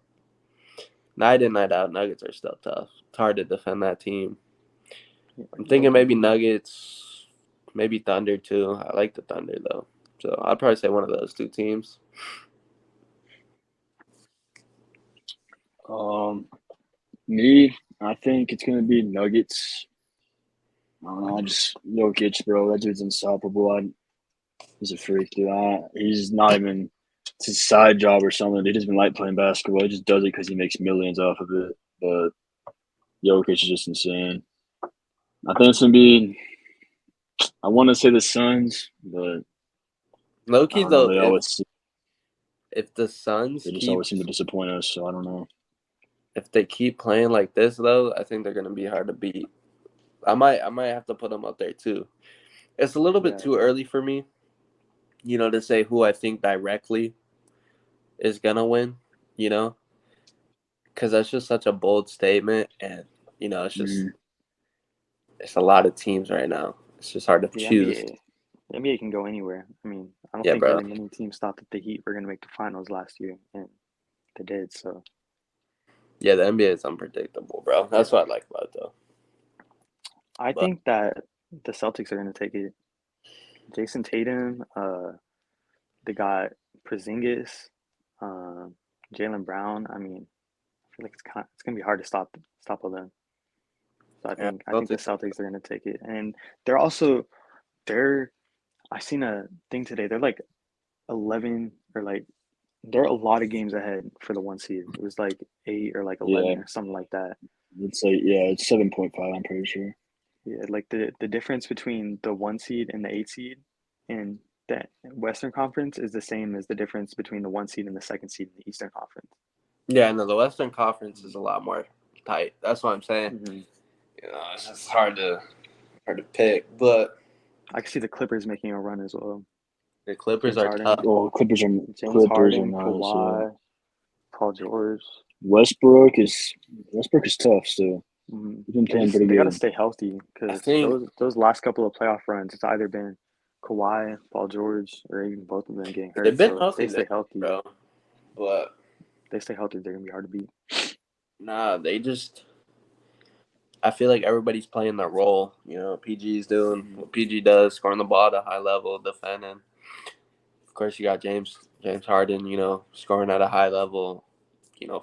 Night in, night out, Nuggets are still tough. It's hard to defend that team. I'm thinking maybe Nuggets, maybe Thunder too. I like the Thunder though, so I'd probably say one of those two teams. Me, I think it's gonna be Nuggets. Just Jokic, bro. That dude's unstoppable. He's a freak, dude. He's not even. It's his side job or something. He doesn't even like playing basketball. He just does it because he makes millions off of it. But Jokic is just insane. I think it's gonna be. I want to say the Suns, but Low-key I don't know. though, if the Suns they just always seem to disappoint us. So I don't know. If they keep playing like this though, I think they're gonna be hard to beat. I might have to put them up there too. It's a little bit too early for me, to say who I think directly is gonna win. Because that's just such a bold statement, and it's just it's a lot of teams right now. It's just hard to choose. The NBA can go anywhere. I mean, I don't think really many teams thought that the Heat were gonna make the finals last year, and they did. So yeah, the NBA is unpredictable, bro. That's what I like about it, though. I think that the Celtics are gonna take it. Jason Tatum, they got Porzingis, Jaylen Brown. I mean, I feel like it's gonna be hard to stop all them. So I think the Celtics are gonna take it, and I seen a thing today. They're like 11 or like they're a lot of games ahead for the 1 seed. It was like 8 or like 11 or something like that. It's like it's 7.5. I'm pretty sure. Yeah, like the difference between the 1 seed and the 8 seed in the Western Conference is the same as the difference between the 1 seed and the 2nd seed in the Eastern Conference. Yeah, no, the Western Conference is a lot more tight. That's what I'm saying. Mm-hmm. It's just hard to pick, but I can see the Clippers making a run as well. The Clippers are tough. Oh, Clippers are James Clippers Harden, are nice, Kawhi, Paul George. Westbrook is tough still. Mm-hmm. He's been playing pretty They good. got to stay healthy because those last couple of playoff runs, it's either been Kawhi, Paul George, or even both of them getting hurt. They've been healthy. They stay healthy, bro. But they stay healthy, they're gonna be hard to beat. Nah, I feel like everybody's playing their role. PG's doing what PG does, scoring the ball at a high level, defending. Of course, you got James Harden, scoring at a high level,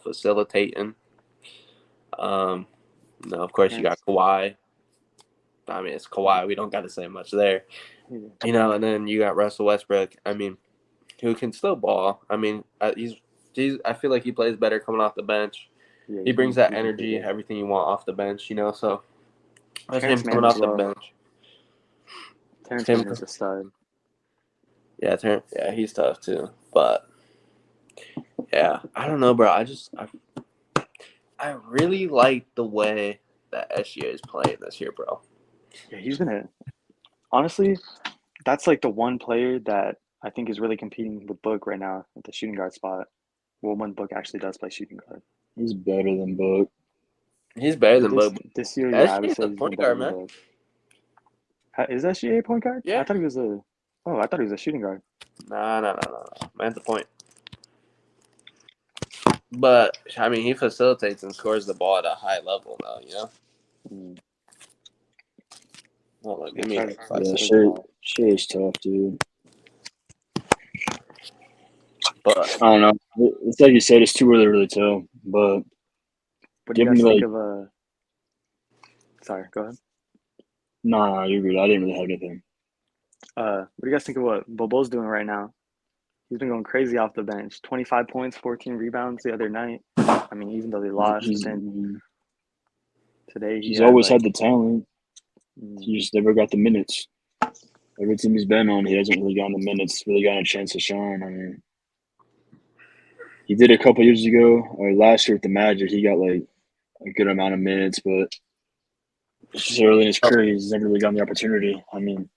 facilitating. Of course, you got Kawhi. I mean, it's Kawhi. We don't got to say much there. And then you got Russell Westbrook. I mean, who can still ball. I mean, I feel like he plays better coming off the bench. Yeah, he brings that energy, everything you want off the bench, so that's him coming off the bench. Terrence Mann is a stud. Yeah, he's tough too. But yeah, I don't know, bro. I really like the way that SGA is playing this year, bro. Yeah, he's gonna. Honestly, that's like the one player that I think is really competing with Book right now at the shooting guard spot. Well, when Book actually does play shooting guard, he's better than Book. He's better than Book. This year, yeah, I would say he's point guard, man. Is SGA a point guard? Yeah. I thought he was a shooting guard. No. Man's a point. But I mean, he facilitates and scores the ball at a high level now. Hold on, give me like 5 seconds. Shea is tough, dude. But I don't know. It's like you said, it's too early to really tell. But what do you guys think of Sorry, go ahead. Nah, you're good. I didn't really have anything. What do you guys think of what Bobo's doing right now? He's been going crazy off the bench. 25 points, 14 rebounds the other night. I mean, even though they lost, today he's always had the talent. He just never got the minutes. Every team he's been on, he hasn't really gotten the minutes, really gotten a chance to shine. I mean, he did a couple years ago or last year with the Magic. He got like a good amount of minutes, but just early in his career, he's never really gotten the opportunity. I mean,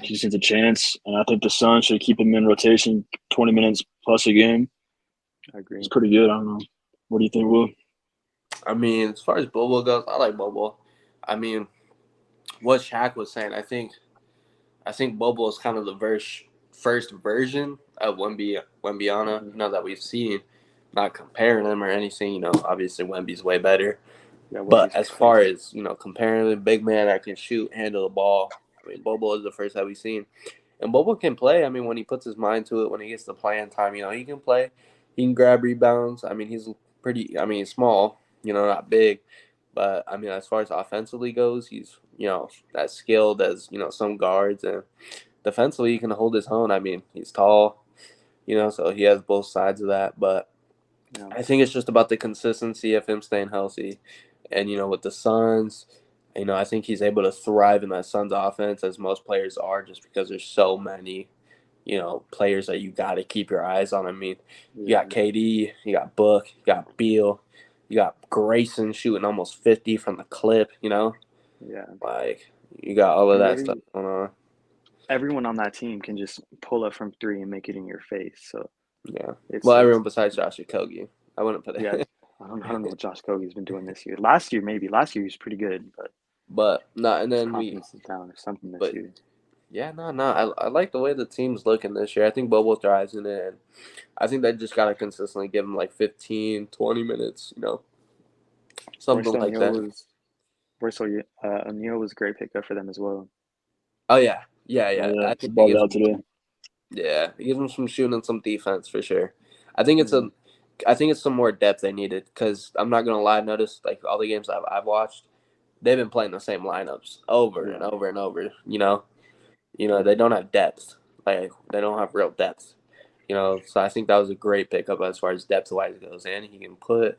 he just needs a chance, and I think the Suns should keep him in rotation, 20 minutes plus a game. I agree. It's pretty good. I don't know. What do you think, Will? I mean, as far as Bobo goes, I like Bobo. I mean, what Shaq was saying, I think Bobo is kind of the first version of Wembyana. Now that we've seen, not comparing them or anything. Obviously Wemby's way better. Yeah, but as far as comparing a big man that can shoot, handle the ball, I mean, Bobo is the first that we've seen, and Bobo can play. I mean, when he puts his mind to it, when he gets the playing time, he can play. He can grab rebounds. I mean, he's pretty. I mean, he's small. Not big. But, I mean, as far as offensively goes, he's, as skilled as, some guards. And defensively, he can hold his own. I mean, he's tall, so he has both sides of that. But I think it's just about the consistency of him staying healthy. And, with the Suns, I think he's able to thrive in that Suns offense, as most players are, just because there's so many, players that you got to keep your eyes on. I mean, you got KD, you got Book, you got Beal. You got Grayson shooting almost 50 from the clip, Yeah. Like, you got all of that stuff going on. Everyone on that team can just pull up from three and make it in your face. So, yeah. Everyone besides Josh Okogie. I wouldn't put it. Yeah. I don't know what Josh Okogie's been doing this year. Last year, maybe. Last year, he was pretty good. But no, and then confidence is down or something this year. Yeah, no. I like the way the team's looking this year. I think Bobo thrives in it. And I think they just got to consistently give him like 15, 20 minutes, something like that. O'Neal was a great pickup for them as well. Oh, yeah. I think he gives today. Yeah, he gives them some shooting and some defense for sure. I think it's some more depth they needed, because I'm not gonna lie, I noticed like all the games I've watched, they've been playing the same lineups over and over and over. They don't have depth. Like, they don't have real depth. So I think that was a great pickup as far as depth wise goes, and he can put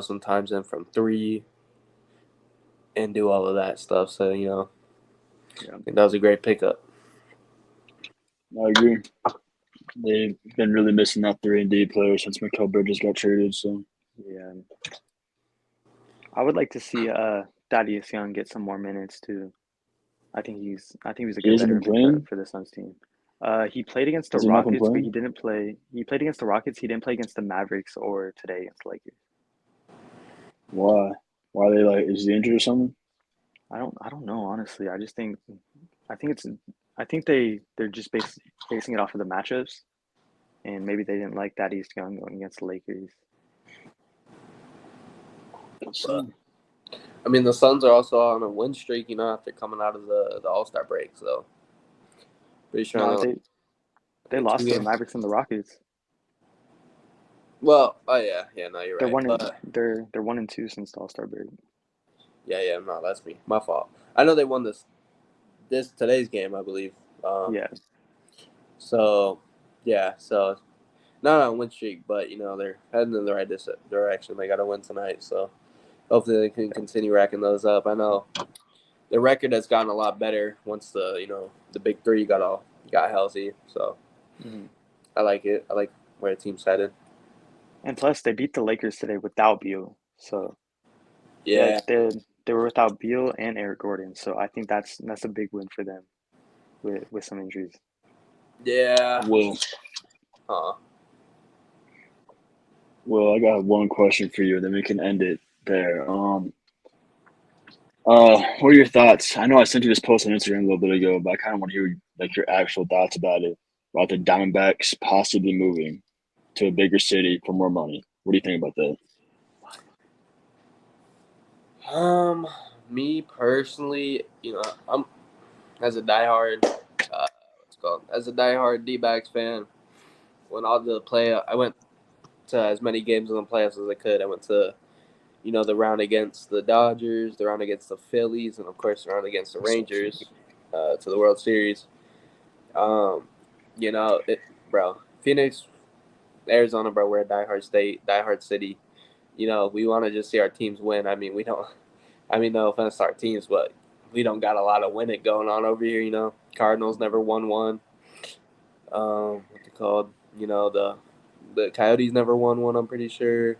sometimes in from three and do all of that stuff. So I think that was a great pickup. I agree. They've been really missing that 3-and-D player since Mikal Bridges got traded. So yeah, I would like to see Thaddeus Young get some more minutes too. I think he's a good veteran for the Suns team. He played against the Rockets, but he didn't play. He played against the Rockets. He didn't play against the Mavericks or today against the Lakers. Why? Why are they like? Is he injured or something? I don't know, honestly. I think they're just basing it off of the matchups, and maybe they didn't like Thaddeus Young going against the Lakers. But, I mean, the Suns are also on a win streak, after coming out of the All-Star break. So, pretty sure they lost to the Mavericks and the Rockets. Well, no, you're right. They're 1-2 since the All-Star break. Yeah, no, that's me. My fault. I know they won today's game, I believe. So, yeah, not on win streak, but they're heading in the right direction. They got to win tonight, so hopefully they can continue racking those up. I know the record has gotten a lot better once the big three got healthy. So I like it. I like where the team's headed. And plus, they beat the Lakers today without Beal. So yeah, they were without Beal and Eric Gordon. So I think that's a big win for them with some injuries. Yeah. Well, I got one question for you, then we can end it there. What are your thoughts? I know I sent you this post on Instagram a little bit ago, but I kind of want to hear like your actual thoughts about it, about the Diamondbacks possibly moving to a bigger city for more money. What do you think about that? Me personally, I'm as a diehard D-backs fan. When all the I went to as many games in the playoffs as I could. I went to, the round against the Dodgers, the round against the Phillies, and of course the round against the Rangers, to the World Series. Phoenix, Arizona, bro, we're a diehard city. We want to just see our teams win. I mean, no offense to our teams, but we don't got a lot of winning going on over here. Cardinals never won one. What's it called? The Coyotes never won one, I'm pretty sure.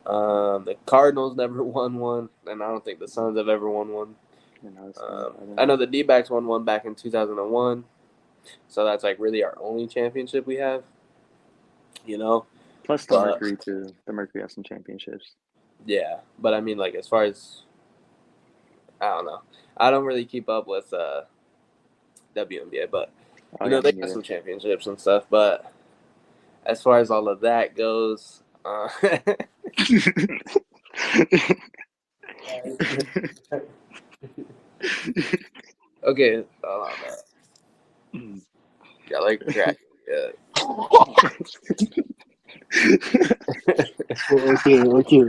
The Cardinals never won one, and I don't think the Suns have ever won one. I know the D-backs won one back in 2001, so that's like really our only championship we have. Plus the Mercury too. The Mercury has some championships. Yeah, but I mean, like as far as I don't know, I don't really keep up with WNBA, but they got some championships and stuff. But as far as all of that goes, okay, hold on. Yeah, like crack. Yeah. Okay.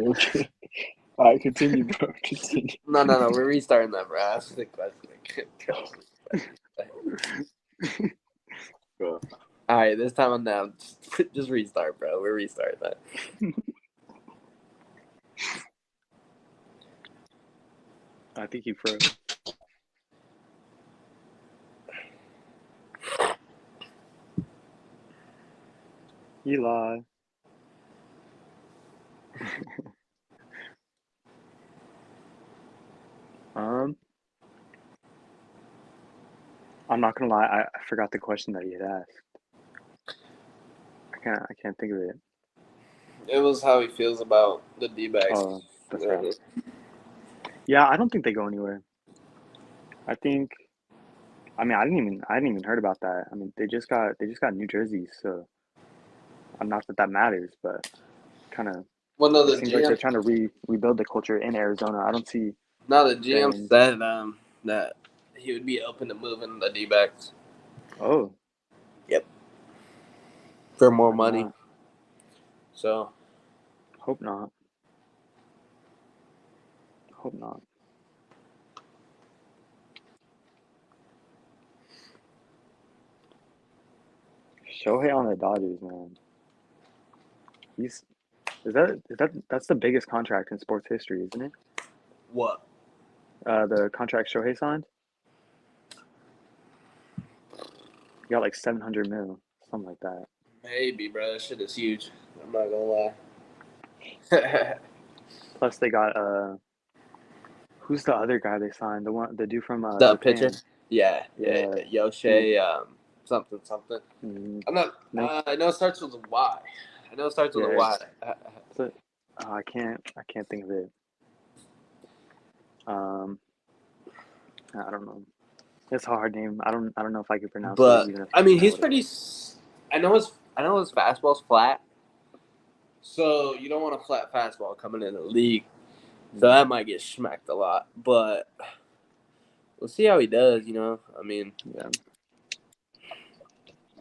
All right, continue, bro. Continue. No. We're restarting that, bro. Ask the question. Bro. All right, this time I'm down. Just restart, bro. We're restarting that. I think you froze. Eli. I'm not gonna lie. I forgot the question that you had asked. I can't think of it. It was how he feels about the D-backs. Oh, that's right. Yeah, I don't think they go anywhere. I didn't even heard about that. I mean, they just got New Jersey, so not that matters, but kind of. Well, no, it seems like they're trying to rebuild the culture in Arizona. I don't see. No, the GM said that he would be open to moving the D-backs. Oh. Yep. For more money. So. Hope not. Shohei on the Dodgers, man. That's the biggest contract in sports history, isn't it? What? The contract Shohei signed? He got like $700 million, something like that. Maybe, bro. That shit is huge. I'm not gonna lie. Plus, they got who's the other guy they signed? The dude from the Japan. pitcher. Yeah. Yoshei, something. Mm-hmm. I'm not. I know it starts with a Y. I can't think of it. I don't know. It's a hard name. I don't know if I could pronounce it. Even if I mean, he's pretty. I know his fastball's flat. So you don't want a flat fastball coming in the league. So that might get smacked a lot, but we'll see how he does. I mean, yeah.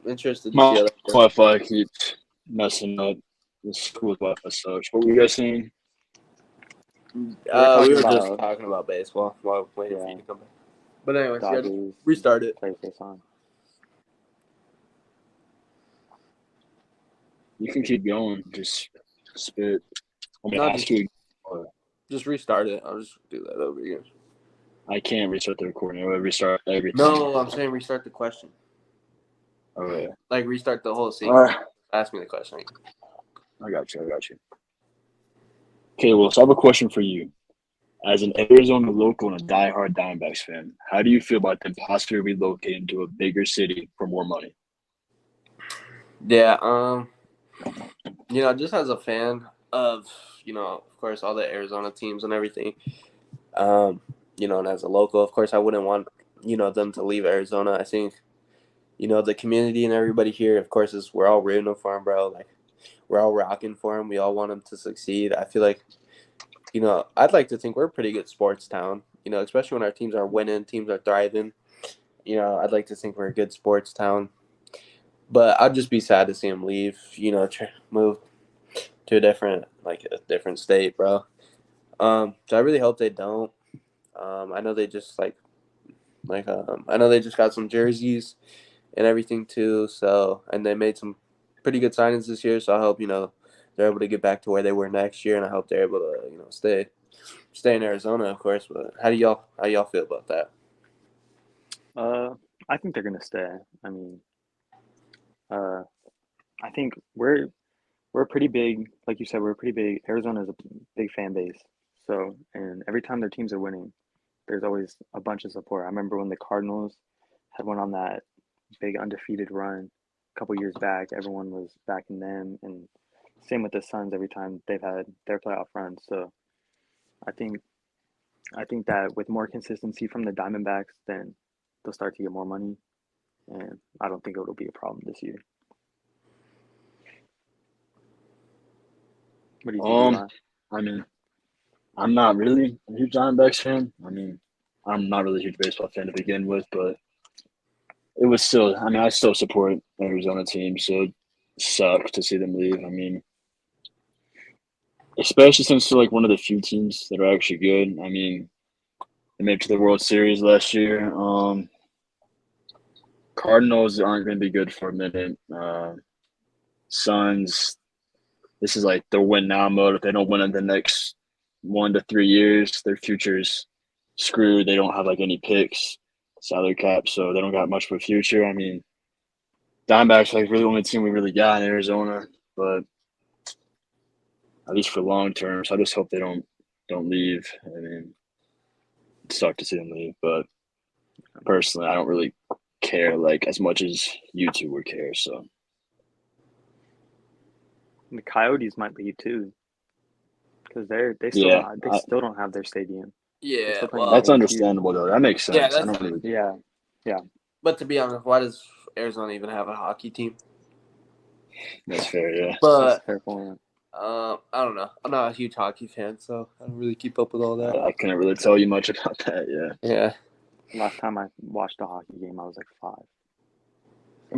Interested to see how that goes. Wi-Fi keeps messing up. The school's Wi-Fi sucks. What were you guys saying? We were just talking about baseball while waiting for you to come back. But anyways, just restart it. You can keep going. Just spit. I'm gonna ask you. Just restart it. I'll just do that over again. I can't restart the recording. I will restart everything. No, I'm saying restart the question. Oh yeah. Like restart the whole sequence. Ask me the question. I got you. Okay, well, so I have a question for you. As an Arizona local and a diehard Diamondbacks fan, how do you feel about them possibly relocating to a bigger city for more money? Yeah, just as a fan of, of course, all the Arizona teams and everything, and as a local, of course, I wouldn't want, them to leave Arizona. I think, the community and everybody here, of course, we're all rooting for them, bro. Like, we're all rocking for them. We all want them to succeed. I feel like, I'd like to think we're a pretty good sports town, especially when our teams are winning, teams are thriving. I'd like to think we're a good sports town. But I'd just be sad to see them leave, move to a different state, bro. So I really hope they don't. I know they just I know they just got some jerseys and everything too. So, and they made some pretty good signings this year. So I hope, they're able to get back to where they were next year, and I hope they're able to, stay in Arizona, of course. But how y'all feel about that? I think they're gonna stay. I mean, I think we're we're pretty big, like you said, we're pretty big. Arizona's a big fan base. So, and every time their teams are winning, there's always a bunch of support. I remember when the Cardinals had went on that big undefeated run a couple years back, everyone was backing them, and same with the Suns every time they've had their playoff runs. So, I think I think that with more consistency from the Diamondbacks, then they'll start to get more money, and I don't think it'll be a problem this year. What do you think, Eli? I mean, I'm not really a huge Diamondbacks fan. I mean, I'm not really a huge baseball fan to begin with, but it was still. I mean, I still support Arizona team, so it sucks to see them leave. I mean, especially since they're like one of the few teams that are actually good. I mean, they made it to the World Series last year. Cardinals aren't going to be good for a minute. Suns, this is like their win now mode. If they don't win in the next 1 to 3 years, their future's screwed. They don't have like any picks, salary cap, so they don't got much of a future. I mean, Diamondbacks are like really the only team we really got in Arizona, but at least for long term. So I just hope they don't leave. I mean, it sucked to see them leave, but personally, I don't really care like as much as you two would care. So The Coyotes might leave too, because they still don't have their stadium. Yeah, that's understandable though. That makes sense. Yeah, I don't really. Yeah. But to be honest, why does Arizona even have a hockey team? That's fair. Yeah, but That's a fair point. I don't know. I'm not a huge hockey fan, so I don't really keep up with all that. I couldn't really tell you much about that. Yeah. Last time I watched a hockey game, I was like 5.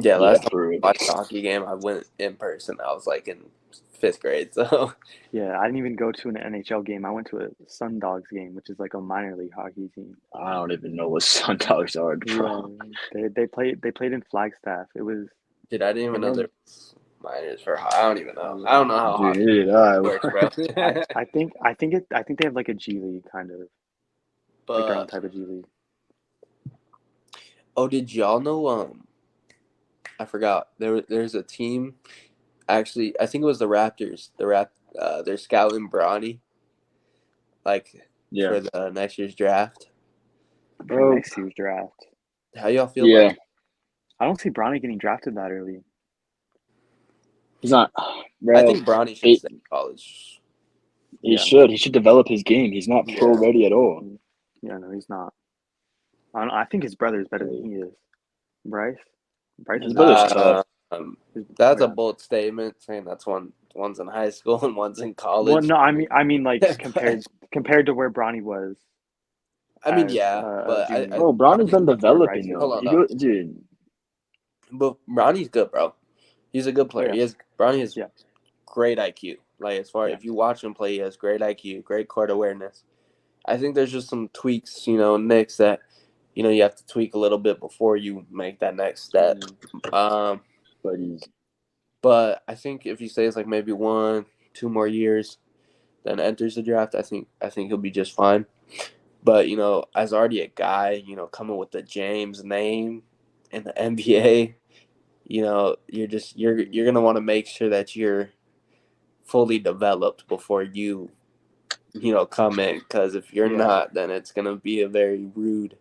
Yeah, last time I watched a hockey game, I went in person. I was like in 5th grade, so. Yeah, I didn't even go to an NHL game. I went to a Sun Dogs game, which is like a minor league hockey team. I don't even know what Sun Dogs are, bro. Yeah, they played in Flagstaff. It was. Dude, I didn't even know there was minors for. I don't even know. I don't know how hockey works, bro. I think they have like a G League kind of, like their own type of G League. Oh, did y'all know? I forgot. There's a team. Actually, I think it was the Raptors. They're scouting Bronny, for the next year's draft. Next year's draft. How y'all feel about it? I don't see Bronny getting drafted that early. He's not. Bro, I think Bronny should stay in college. He should. He should develop his game. He's not pro ready at all. Yeah, no, he's not. I think his brother is better than he is. Bryce his brother's tough. That's a bold statement, saying one's in high school and one's in college. Well, no, I mean like compared to where Bronny was. I mean, but Bronny's been developing though. Dude. But Bronny's good, bro. He's a good player. Bronny has great IQ. Like as far if you watch him play, he has great IQ, great court awareness. I think there's just some tweaks, nicks that, you have to tweak a little bit before you make that next step. But I think if he stays like maybe 1-2 more years, then enters the draft, I think he'll be just fine. But as already a guy, coming with the James name in the NBA, you're gonna want to make sure that you're fully developed before you come in, because if you're not, then it's gonna be a very rude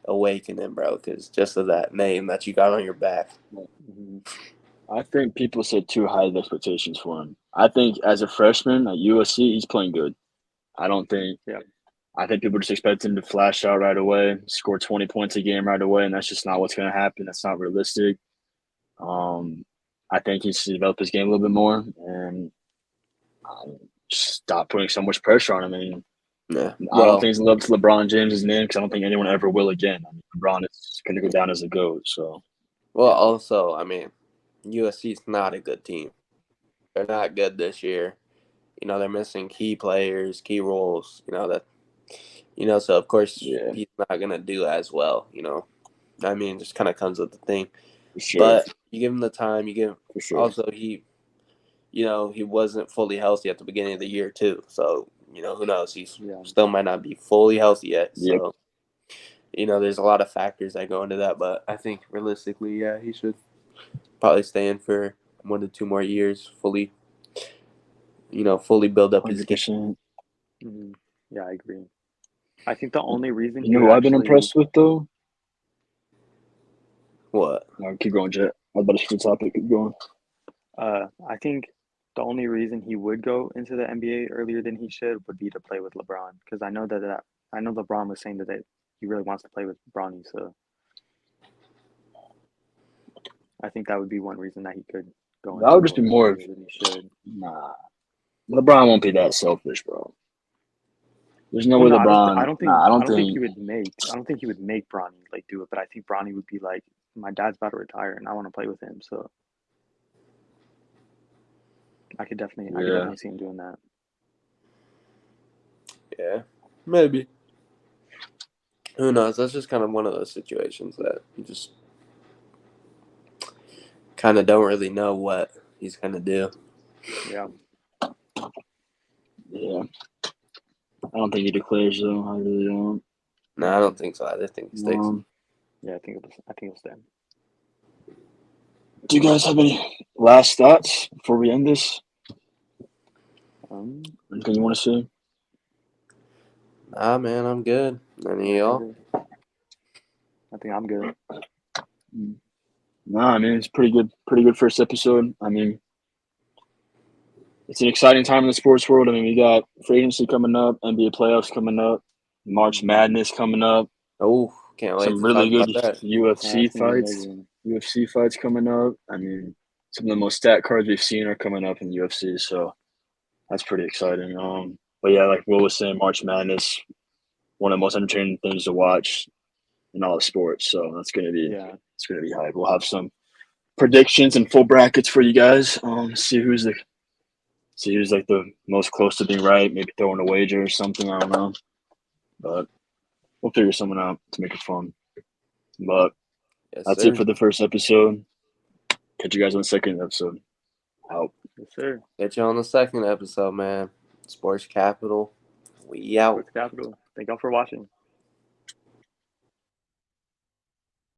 awakening, bro, because just of that name that you got on your back. I think people set too high of expectations for him. I think as a freshman at USC, he's playing good. I think people just expect him to flash out right away, score 20 points a game right away, and that's just not what's going to happen. That's not realistic. I think he should develop his game a little bit more and stop putting so much pressure on him. I mean, I don't think he's lived to LeBron James' name, because I don't think anyone ever will again. I mean, LeBron is going to go down as a GOAT. So, also, I mean, USC's not a good team. They're not good this year. They're missing key players, key roles. So of course he's not gonna do as well. I mean, just kind of comes with the thing. Sure. But you give him the time. You give him. Sure. Also, he wasn't fully healthy at the beginning of the year too. So who knows? He still might not be fully healthy yet. So there's a lot of factors that go into that. But I think realistically, he should probably stay in for 1 to 2 more years fully fully build up his game. 100%. Mm-hmm. Yeah, I agree. I think the only reason You know who I've been impressed with, though? What? No, keep going, Jet. I was about to switch topic. Keep going. I think the only reason he would go into the NBA earlier than he should would be to play with LeBron, because I know LeBron was saying that he really wants to play with Bronny, so I think that would be one reason that he could go. That would just be more earlier than he should. Nah. LeBron won't be that selfish, bro. There's no Well, way no, LeBron. I don't think. Nah, I I don't don't think think. he would make. I don't think he would make Bronny like do it, but I think Bronny would be like, my dad's about to retire, and I want to play with him, so I could definitely see him doing that. Yeah, maybe. Who knows? That's just kind of one of those situations that you just kind of don't really know what he's going to do. Yeah. Yeah. I don't think he declares, though. I really don't. No, I don't think so. I think he sticks. Yeah, I think he'll stay. Do you guys have any last thoughts before we end this? Anything you want to say? Nah, man, I'm good. Any of y'all? I think I'm good. Nah, I mean, it's pretty good first episode. I mean, it's an exciting time in the sports world. I mean, we got free agency coming up, NBA playoffs coming up, March Madness coming up. Oh, can't wait. Some really good UFC fights. UFC fights coming up. I mean, some of the most stat cards we've seen are coming up in the UFC, so that's pretty exciting. But yeah, like Will was saying, March Madness, one of the most entertaining things to watch in all of sports. So it's gonna be hype. We'll have some predictions and full brackets for you guys. See who's like the most close to being right. Maybe throwing a wager or something. I don't know, but we'll figure something out to make it fun. But that's it for the first episode. Catch you guys on the second episode. Out. Yes, sir. Catch you on the second episode, man. Sports Capital. We out. Sports Capital. Thank y'all for watching.